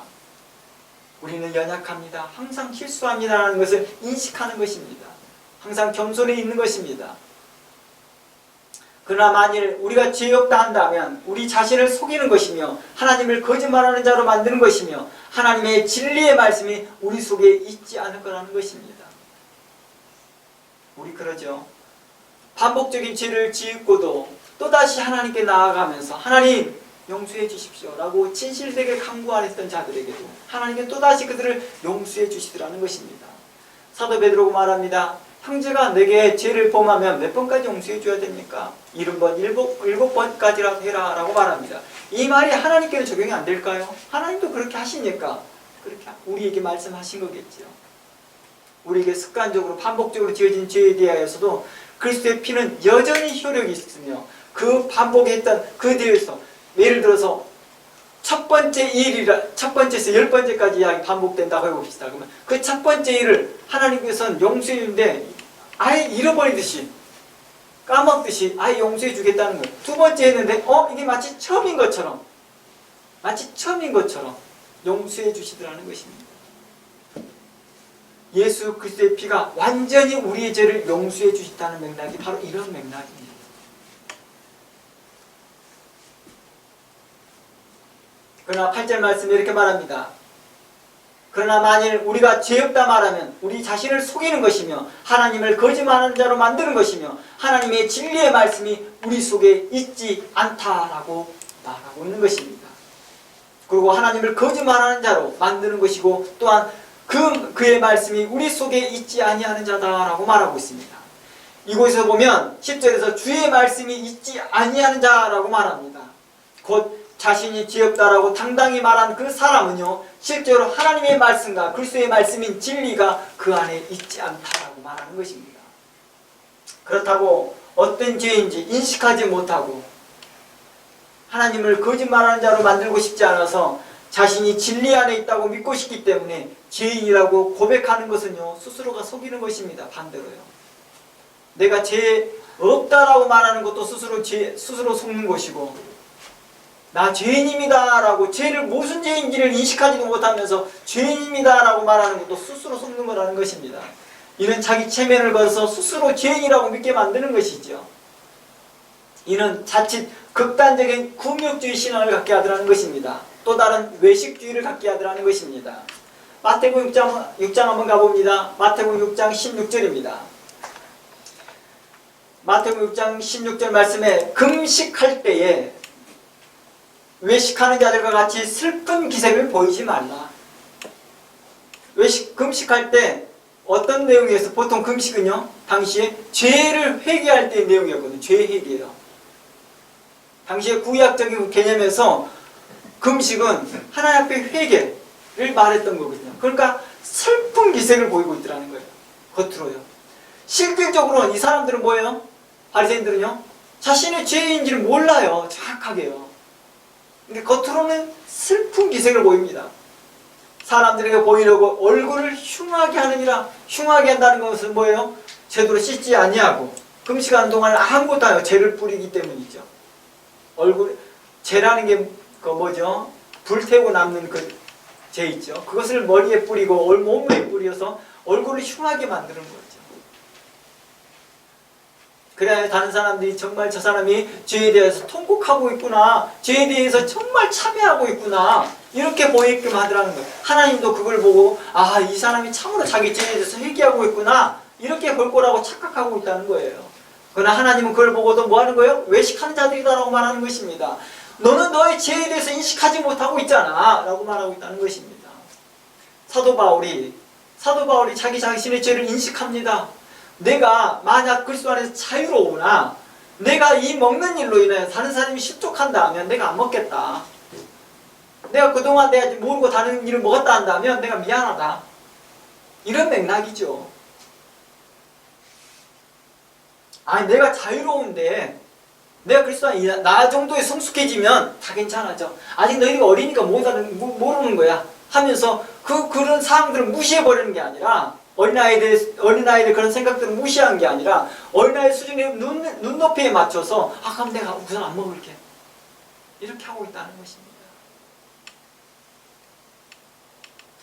우리는 연약합니다. 항상 실수합니다라는 것을 인식하는 것입니다. 항상 겸손해 있는 것입니다. 그러나 만일 우리가 죄 없다 한다면 우리 자신을 속이는 것이며 하나님을 거짓말하는 자로 만드는 것이며 하나님의 진리의 말씀이 우리 속에 있지 않을 거라는 것입니다. 우리 그러죠. 반복적인 죄를 지었고도 또다시 하나님께 나아가면서 하나님 용서해 주십시오 라고 진실되게 간구 안 했던 자들에게도 하나님은 또다시 그들을 용서해 주시더라는 것입니다. 사도 베드로가 말합니다. 형제가 내게 죄를 범하면 몇 번까지 용서해 줘야 됩니까? 70번, 7번까지라도 해라 라고 말합니다. 이 말이 하나님께는 적용이 안 될까요? 하나님도 그렇게 하시니까 그렇게 우리에게 말씀하신 거겠죠. 우리에게 습관적으로 반복적으로 지어진 죄에 대하여서도 그리스도의 피는 여전히 효력이 있으며 그 반복했던 그 뒤에서 예를 들어서 첫 번째에서 10번째까지 이야기 반복된다고 해봅시다. 그러면 그 첫 번째 일을 하나님께서는 용서해 주는데 아예 잃어버리듯이 까먹듯이 아예 용서해 주겠다는 거예요. 두 번째 했는데 이게 마치 처음인 것처럼 용서해 주시더라는 것입니다. 예수 그리스도의 피가 완전히 우리의 죄를 용서해 주셨다는 맥락이 바로 이런 맥락입니다. 그러나 8절 말씀에 이렇게 말합니다. 그러나 만일 우리가 죄 없다 말하면 우리 자신을 속이는 것이며 하나님을 거짓말하는 자로 만드는 것이며 하나님의 진리의 말씀이 우리 속에 있지 않다라고 말하고 있는 것입니다. 그리고 하나님을 거짓말하는 자로 만드는 것이고 또한 그의 말씀이 우리 속에 있지 아니하는 자다라고 말하고 있습니다. 이곳에서 보면 10절에서 주의 말씀이 있지 아니하는 자라고 말합니다. 곧 자신이 죄 없다라고 당당히 말한 그 사람은요, 실제로 하나님의 말씀과 그리스도의 말씀인 진리가 그 안에 있지 않다라고 말하는 것입니다. 그렇다고 어떤 죄인지 인식하지 못하고 하나님을 거짓말하는 자로 만들고 싶지 않아서 자신이 진리 안에 있다고 믿고 싶기 때문에 죄인이라고 고백하는 것은요, 스스로가 속이는 것입니다. 반대로요. 내가 죄 없다라고 말하는 것도 스스로 속는 것이고, 나 죄인입니다 라고 죄를 무슨 죄인지를 인식하지도 못하면서 죄인입니다 라고 말하는 것도 스스로 속는 거라는 것입니다. 이는 자기 체면을 걸어서 스스로 죄인이라고 믿게 만드는 것이죠. 이는 자칫 극단적인 금욕주의 신앙을 갖게 하더라는 것입니다. 또 다른 외식주의를 갖게 하더라는 것입니다. 마태복음 6장 한번 가봅니다. 마태복음 6장 16절입니다. 마태복음 6장 16절 말씀에 금식할 때에 외식하는 자들과 같이 슬픈 기색을 보이지 말라. 금식할 때 어떤 내용이었어? 보통 금식은요, 당시에 죄를 회개할 때의 내용이었거든요. 죄 회개요. 당시에 구약적인 개념에서 금식은 하나님 앞에 회개를 말했던 거거든요. 그러니까 슬픈 기색을 보이고 있더라는 거예요. 겉으로요. 실질적으로는 이 사람들은 뭐예요? 바리새인들은요, 자신의 죄인지를 몰라요. 정확하게요. 근데 겉으로는 슬픈 기색을 보입니다. 사람들에게 보이려고 얼굴을 흉하게 하느니라. 흉하게 한다는 것은 뭐예요? 제대로 씻지 아니하고 금식하는 동안 아무것도 안 해요. 죄를 뿌리기 때문이죠. 죄라는 게 그 뭐죠? 불태우고 남는 그 죄 있죠. 그것을 머리에 뿌리고 몸에 뿌려서 얼굴을 흉하게 만드는 거죠. 그래야 다른 사람들이 정말 저 사람이 죄에 대해서 통곡하고 있구나, 죄에 대해서 정말 참회하고 있구나, 이렇게 보이게끔 하더라는 거예요. 하나님도 그걸 보고 아, 이 사람이 참으로 자기 죄에 대해서 회개하고 있구나, 이렇게 볼 거라고 착각하고 있다는 거예요. 그러나 하나님은 그걸 보고도 뭐 하는 거예요? 외식하는 자들이다라고 말하는 것입니다. 너는 너의 죄에 대해서 인식하지 못하고 있잖아 라고 말하고 있다는 것입니다. 사도 바울이 자기 자신의 죄를 인식합니다. 내가 만약 그리스도 안에서 자유로우나 내가 이 먹는 일로 인해 다른 사람이 실족한다 하면 내가 안 먹겠다. 내가 그동안 내가 모르고 다른 일을 먹었다 한다면 내가 미안하다. 이런 맥락이죠. 아니 내가 자유로운데 내가 그리스도 안에 나 정도에 성숙해지면 다 괜찮아져. 아직 너희가 어리니까 모르는 거야 하면서 그런 사항들을 무시해버리는 게 아니라, 어린아이들 그런 생각들을 무시한 게 아니라 어린아이 수준의 눈높이에 맞춰서 그럼 내가 우선 안 먹을게, 이렇게 하고 있다는 것입니다.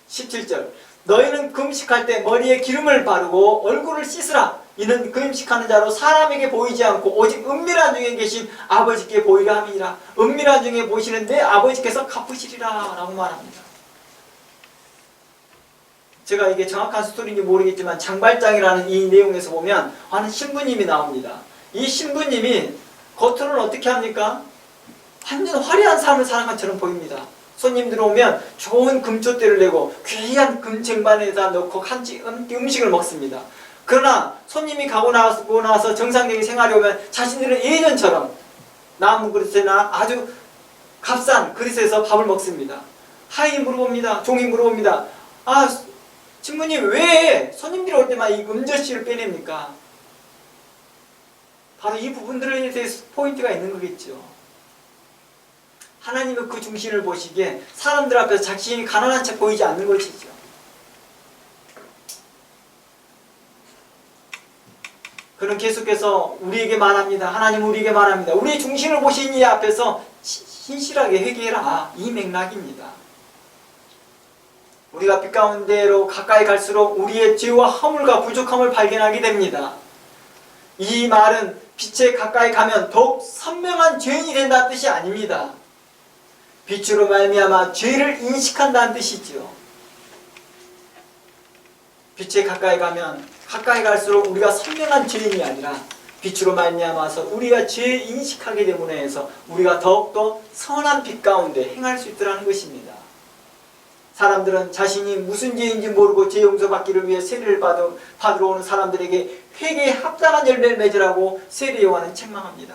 17절 너희는 금식할 때 머리에 기름을 바르고 얼굴을 씻으라. 이는 금식하는 자로 사람에게 보이지 않고 오직 은밀한 중에 계신 아버지께 보이려 함이니라. 은밀한 중에 보이시는 내 아버지께서 갚으시리라 라고 말합니다. 제가 이게 정확한 스토리인지 모르겠지만 장발장이라는 이 내용에서 보면 하는 신부님이 나옵니다. 이 신부님이 겉으로는 어떻게 합니까? 완전 화려한 삶을 사는 것처럼 보입니다. 손님들 오면 좋은 금촛대를 내고 귀한 금쟁반에다 넣고 음식을 먹습니다. 그러나 손님이 가고 나서 정상적인 생활이 오면 자신들은 예전처럼 나무 그릇이나 아주 값싼 그릇에서 밥을 먹습니다. 하인이 물어봅니다. 종이 물어봅니다. 신부님 왜 손님들이 올 때만 이 음젓씨를 빼냅니까? 바로 이 부분들에 대해서 포인트가 있는 거겠죠. 하나님은 그 중심을 보시기에 사람들 앞에서 자신이 가난한 척 보이지 않는 것이죠. 그는 계속해서 우리에게 말합니다. 하나님은 우리에게 말합니다. 우리의 중심을 보신 이 앞에서 신실하게 회개해라. 이 맥락입니다. 우리가 빛 가운데로 가까이 갈수록 우리의 죄와 허물과 부족함을 발견하게 됩니다. 이 말은 빛에 가까이 가면 더욱 선명한 죄인이 된다는 뜻이 아닙니다. 빛으로 말미암아 죄를 인식한다는 뜻이죠. 빛에 가까이 가면 가까이 갈수록 우리가 선명한 죄인이 아니라 빛으로 말미암아서 우리가 죄를 인식하게 됨으로 해서 우리가 더욱더 선한 빛 가운데 행할 수 있더라는 것입니다. 사람들은 자신이 무슨 죄인지 모르고 죄 용서받기를 위해 세례를 받으러 오는 사람들에게 회개에 합당한 열매를 맺으라고 세례 요한은 책망합니다.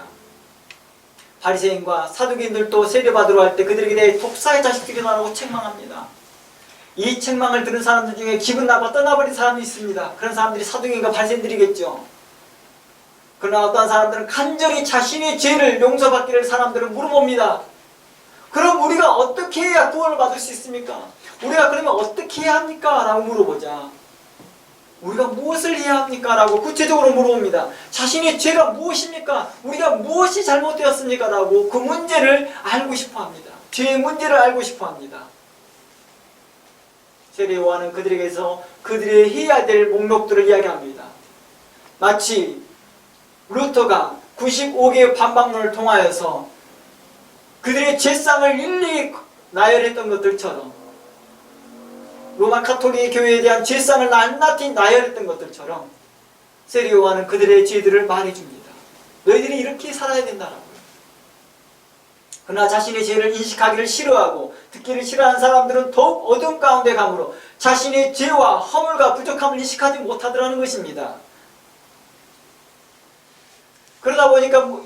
바리새인과 사두개인들도 세례 받으러 할 때 그들에게 대해 독사의 자식들이라고 책망합니다. 이 책망을 들은 사람들 중에 기분 나빠 떠나버린 사람이 있습니다. 그런 사람들이 사두개인과 바리새인들이겠죠. 그러나 어떤 사람들은 간절히 자신의 죄를 용서받기를 사람들은 물어봅니다. 그럼 우리가 어떻게 해야 구원을 받을 수 있습니까? 우리가 그러면 어떻게 해야 합니까? 라고 물어보자. 우리가 무엇을 해야 합니까? 라고 구체적으로 물어봅니다. 자신의 죄가 무엇입니까? 우리가 무엇이 잘못되었습니까? 라고 그 문제를 알고 싶어 합니다. 죄의 문제를 알고 싶어 합니다. 세례 요한은 그들에게서 그들이 해야 될 목록들을 이야기합니다. 마치 루터가 95개의 반박론을 통하여서 그들의 죄상을 일일이 나열했던 것들처럼, 로마 가톨릭 교회에 대한 죄상을 낱낱이 나열했던 것들처럼 세례 요한은 그들의 죄들을 말해줍니다. 너희들이 이렇게 살아야 된다라고요. 그러나 자신의 죄를 인식하기를 싫어하고 듣기를 싫어하는 사람들은 더욱 어둠 가운데 감으로 자신의 죄와 허물과 부족함을 인식하지 못하더라는 것입니다. 그러다 보니까 그걸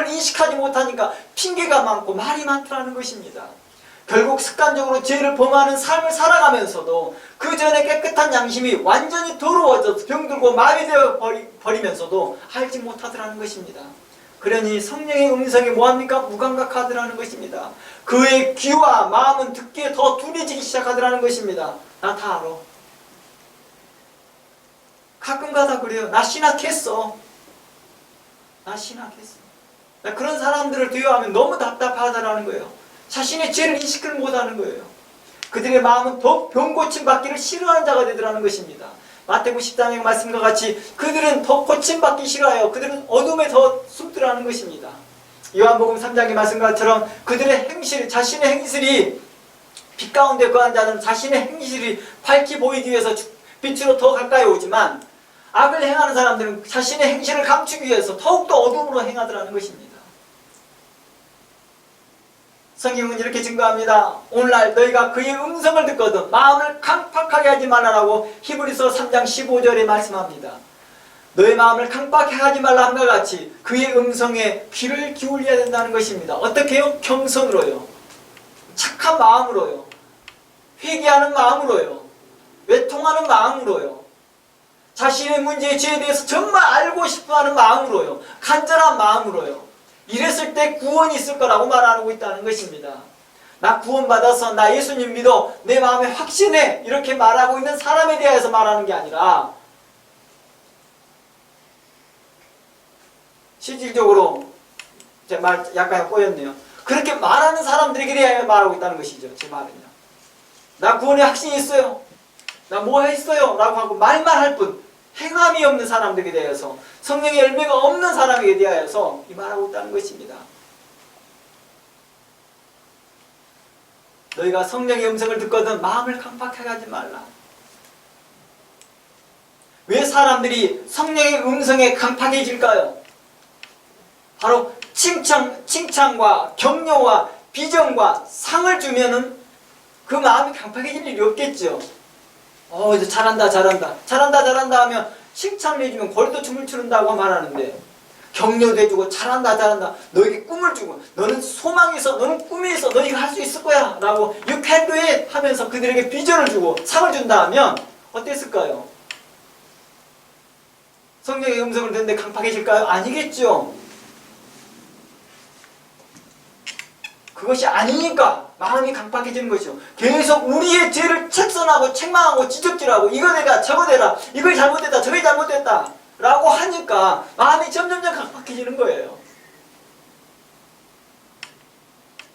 인식하지 못하니까 핑계가 많고 말이 많더라는 것입니다. 결국 습관적으로 죄를 범하는 삶을 살아가면서도 그 전에 깨끗한 양심이 완전히 더러워져서 병들고 마비되어 버리면서도 알지 못하더라는 것입니다. 그러니 성령의 음성이 뭐합니까? 무감각하더라는 것입니다. 그의 귀와 마음은 듣기에 더 둔해지기 시작하더라는 것입니다. 나 다 알아. 가끔가다 그래요. 나 신학했어. 나 그런 사람들을 대화하면 너무 답답하다라는 거예요. 자신의 죄를 인식을 못하는 거예요. 그들의 마음은 더욱 병고침 받기를 싫어하는 자가 되더라는 것입니다. 마태복음 13장 말씀과 같이 그들은 더 고침받기 싫어해요. 그들은 어둠에 더 숨더라는 것입니다. 요한복음 3장의 말씀과처럼 그들의 행실, 자신의 행실이 빛 가운데 거한 자는 자신의 행실이 밝히 보이기 위해서 빛으로 더 가까이 오지만 악을 행하는 사람들은 자신의 행실을 감추기 위해서 더욱더 어둠으로 행하더라는 것입니다. 성경은 이렇게 증거합니다. 오늘날 너희가 그의 음성을 듣거든 마음을 강팍하게 하지 말라라고 히브리서 3장 15절에 말씀합니다. 너희 마음을 강팍하게 하지 말라 함과 같이 그의 음성에 귀를 기울여야 된다는 것입니다. 어떻게 해요? 겸손으로요. 착한 마음으로요. 회개하는 마음으로요. 외통하는 마음으로요. 자신의 문제의 죄에 대해서 정말 알고 싶어하는 마음으로요. 간절한 마음으로요. 이랬을 때 구원이 있을 거라고 말하고 있다는 것입니다. 나 구원받아서 나 예수님 믿어 내 마음에 확신해 이렇게 말하고 있는 사람에 대해서 말하는 게 아니라 실질적으로 제 말 약간 꼬였네요. 그렇게 말하는 사람들에게 대하여 말하고 있다는 것이죠. 제 말은요. 나 구원에 확신이 있어요. 나 뭐 했어요 라고 하고 말만 할 뿐 행함이 없는 사람들에 대해서 성령의 열매가 없는 사람에게 대하여서 이 말하고 있다는 것입니다. 너희가 성령의 음성을 듣거든 마음을 강팍하게 하지 말라. 왜 사람들이 성령의 음성에 강팍해질까요? 바로 칭찬과 격려와 비전과 상을 주면은 그 마음이 강팍해질 일이 없겠죠. 이제 잘한다 하면 칭찬을 해주면 거리도 춤을 추는다고 말하는데 격려도 해주고 잘한다 너에게 꿈을 주고 너는 소망이 있어 너는 꿈이 있어 너 이거 할 수 있을 거야 라고 You can do it 하면서 그들에게 비전을 주고 상을 준다 하면 어땠을까요? 성령의 음성을 듣는데 강팍해질까요? 아니겠죠. 그것이 아니니까 마음이 강팍해지는 것이죠. 계속 우리의 죄를 책선하고 책망하고 지적질하고 이거 내가 저거 내라 이거 잘못됐다 저게 잘못됐다 라고 하니까 마음이 점점점 강팍해지는 거예요.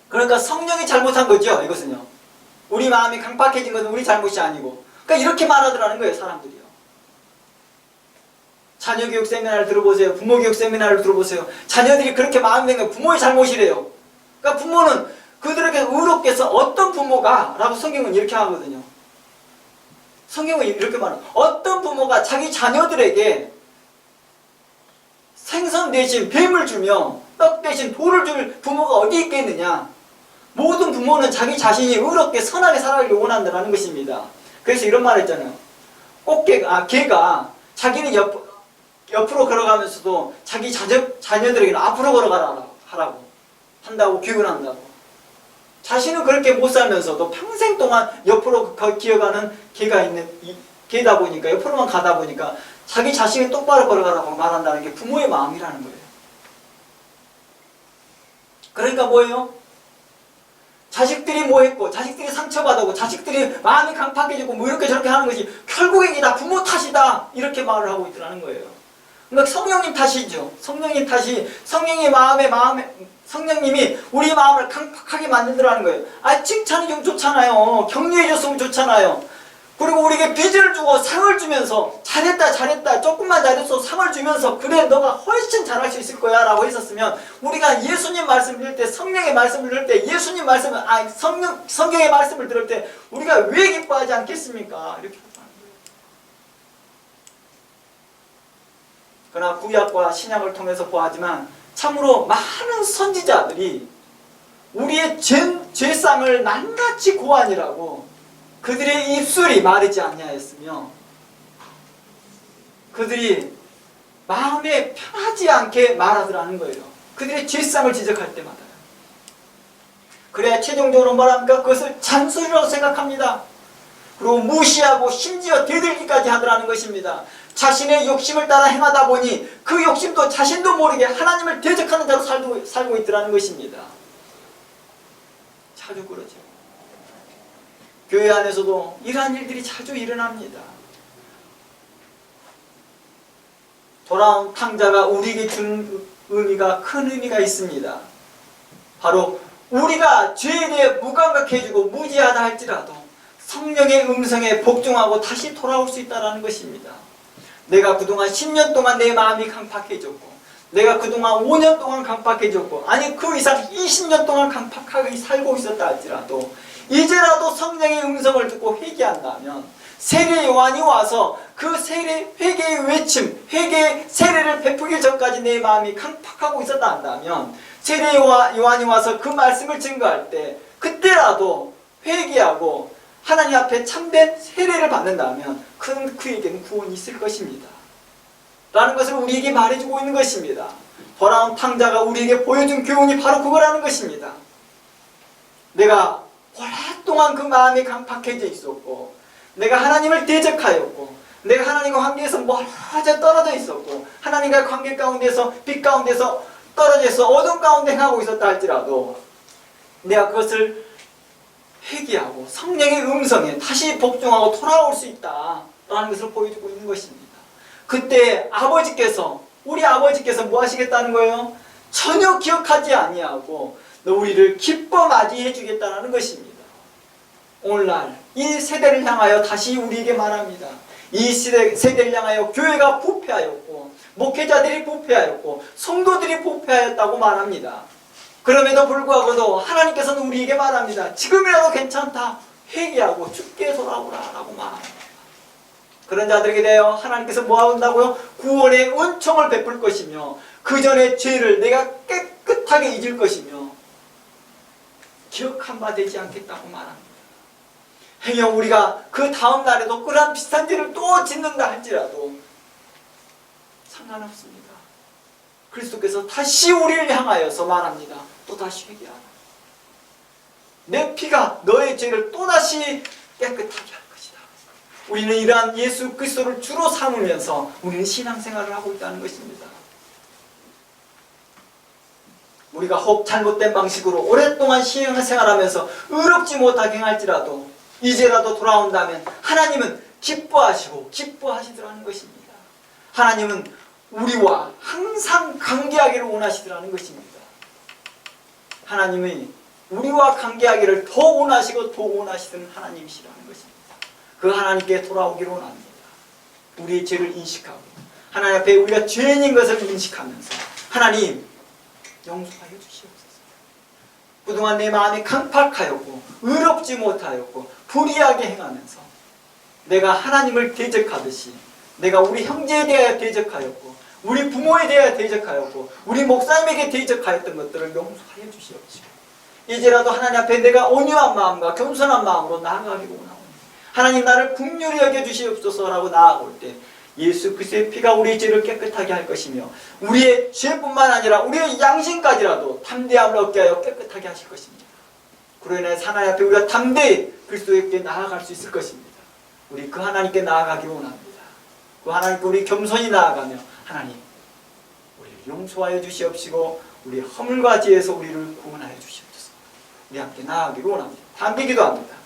그러니까 성령이 잘못한 거죠. 이것은요. 우리 마음이 강팍해진 것은 우리 잘못이 아니고. 그러니까 이렇게 말하더라는 거예요, 사람들이요. 자녀 교육 세미나를 들어보세요. 부모 교육 세미나를 들어보세요. 자녀들이 그렇게 마음이 된 건 부모의 잘못이래요. 그러니까 부모는 그들에게 의롭게 해서 어떤 부모가 라고 성경은 이렇게 하거든요. 성경은 이렇게 말해요. 어떤 부모가 자기 자녀들에게 생선 대신 뱀을 주며 떡 대신 돌을 줄 부모가 어디 있겠느냐. 모든 부모는 자기 자신이 의롭게 선하게 살아가길 원한다는 것입니다. 그래서 이런 말을 했잖아요. 개가 자기는 옆으로 걸어가면서도 자기 자녀들에게는 앞으로 걸어가라 하라고 한다고 교육을 한다고. 자신은 그렇게 못 살면서도 평생 동안 옆으로 기어가는 개다 보니까 옆으로만 가다 보니까 자기 자신이 똑바로 걸어가라고 말한다는 게 부모의 마음이라는 거예요. 그러니까 뭐예요? 자식들이 뭐 했고 자식들이 상처받았고 자식들이 마음이 강팍해지고 뭐 이렇게 저렇게 하는 것이 결국엔 이게 다 부모 탓이다 이렇게 말을 하고 있더라는 거예요. 그러니까 성령님 탓이죠. 성령님 탓이 성령의 성령님이 우리 마음을 강팍하게 만들더라는 거예요. 칭찬이 좀 좋잖아요. 격려해줬으면 좋잖아요. 그리고 우리에게 빚을 주고 상을 주면서 잘했다 조금만 잘했어 상을 주면서 그래 너가 훨씬 잘할 수 있을 거야 라고 했었으면 우리가 예수님 말씀 들을 때 성령의 말씀을 들을 때 예수님 말씀을 성경의 말씀을 들을 때 우리가 왜 기뻐하지 않겠습니까? 이렇게 하는 거예요. 그러나 구약과 신약을 통해서 보았지만 참으로 많은 선지자들이 우리의 죄상을 낱낱이 고하니라고 그들의 입술이 마르지 아니하였으며 그들이 마음에 편하지 않게 말하더라는 거예요. 그들의 죄상을 지적할 때마다. 그래야 최종적으로 뭐랍니까? 그것을 잔소리라고 생각합니다. 그리고 무시하고 심지어 대들기까지 하더라는 것입니다. 자신의 욕심을 따라 행하다 보니 그 욕심도 자신도 모르게 하나님을 대적하는 자로 살고 있더라는 것입니다. 자주 그러죠. 교회 안에서도 이러한 일들이 자주 일어납니다. 돌아온 탕자가 우리에게 준 의미가 큰 의미가 있습니다. 바로 우리가 죄에 대해 무감각해지고 무지하다 할지라도 성령의 음성에 복종하고 다시 돌아올 수 있다는 것입니다. 내가 그동안 10년 동안 내 마음이 강팍해졌고 내가 그동안 5년 동안 강팍해졌고 아니 그 이상 20년 동안 강팍하게 살고 있었다 할지라도 이제라도 성령의 음성을 듣고 회개한다면 세례 요한이 와서 그 회개의 외침, 회개의 세례를 베푸기 전까지 내 마음이 강팍하고 있었다 한다면 세례 요한이 와서 그 말씀을 증거할 때 그때라도 회개하고 하나님 앞에 참된 세례를 받는다면 그에게는 구원이 있을 것입니다. 라는 것을 우리에게 말해주고 있는 것입니다. 돌아온 탕자가 우리에게 보여준 교훈이 바로 그거라는 것입니다. 내가 오랫동안 그 마음이 강팍해져 있었고 내가 하나님을 대적하였고 내가 하나님과 관계에서 멀어져 떨어져 있었고 하나님과 관계 가운데서 빛 가운데서 떨어져 있어 어둠 가운데 행하고 있었다 할지라도 내가 그것을 회개하고 성령의 음성에 다시 복종하고 돌아올 수 있다라는 것을 보여주고 있는 것입니다. 그때 우리 아버지께서 뭐 하시겠다는 거예요? 전혀 기억하지 아니하고 우리를 기뻐 맞이해 주겠다는 것입니다. 오늘날 이 세대를 향하여 다시 우리에게 말합니다. 이 세대를 향하여 교회가 부패하였고 목회자들이 부패하였고 성도들이 부패하였다고 말합니다. 그럼에도 불구하고도 하나님께서는 우리에게 말합니다. 지금이라도 괜찮다. 회개하고 주께 돌아오라 라고 말합니다. 그런 자들에게 대하여 하나님께서 뭐 한다고요? 구원의 은총을 베풀 것이며 그 전의 죄를 내가 깨끗하게 잊을 것이며 기억한 바 되지 않겠다고 말합니다. 행여 우리가 그 다음 날에도 그러한 비슷한 죄를 또 짓는다 할지라도 상관없습니다. 그리스도께서 다시 우리를 향하여서 말합니다. 또다시 회개하라. 내 피가 너의 죄를 또다시 깨끗하게 할 것이다. 우리는 이러한 예수 그리스도를 주로 삼으면서 우리는 신앙생활을 하고 있다는 것입니다. 우리가 혹 잘못된 방식으로 오랫동안 신앙생활하면서 의롭지 못하게 행할지라도 이제라도 돌아온다면 하나님은 기뻐하시고 기뻐하시더라는 것입니다. 하나님은 우리와 항상 관계하기를 원하시더라는 것입니다. 하나님의 우리와 관계하기를 더 원하시고 더 원하시는 하나님이시라는 것입니다. 그 하나님께 돌아오기를 원합니다. 우리의 죄를 인식하고 하나님 앞에 우리가 죄인인 것을 인식하면서 하나님 용서하여 주시옵소서. 그동안 내 마음이 강팍하였고 의롭지 못하였고 불의하게 행하면서 내가 하나님을 대적하듯이 내가 우리 형제에 대하여 대적하였고 우리 부모에 대하여 대적하였고 우리 목사님에게 대적하였던 것들을 용서하여 주시옵시고 이제라도 하나님 앞에 내가 온유한 마음과 겸손한 마음으로 나아가기를 원하오니 하나님 나를 긍휼히 여겨주시옵소서라고 나아올 때 예수 그리스도의 피가 우리의 죄를 깨끗하게 할 것이며 우리의 죄뿐만 아니라 우리의 양심까지라도 담대함을 얻게 하여 깨끗하게 하실 것입니다. 그로 인해서 하나님 앞에 우리가 담대히 그리스도에게 나아갈 수 있을 것입니다. 우리 그 하나님께 나아가기를 원합니다. 그 하나님께 우리 겸손히 나아가며 하나님 우리를 용서하여 주시옵시고 우리 허물과 죄에서 우리를 구원하여 주시옵소서. 우리 함께 나아가기를 원합니다. 함께 기도합니다.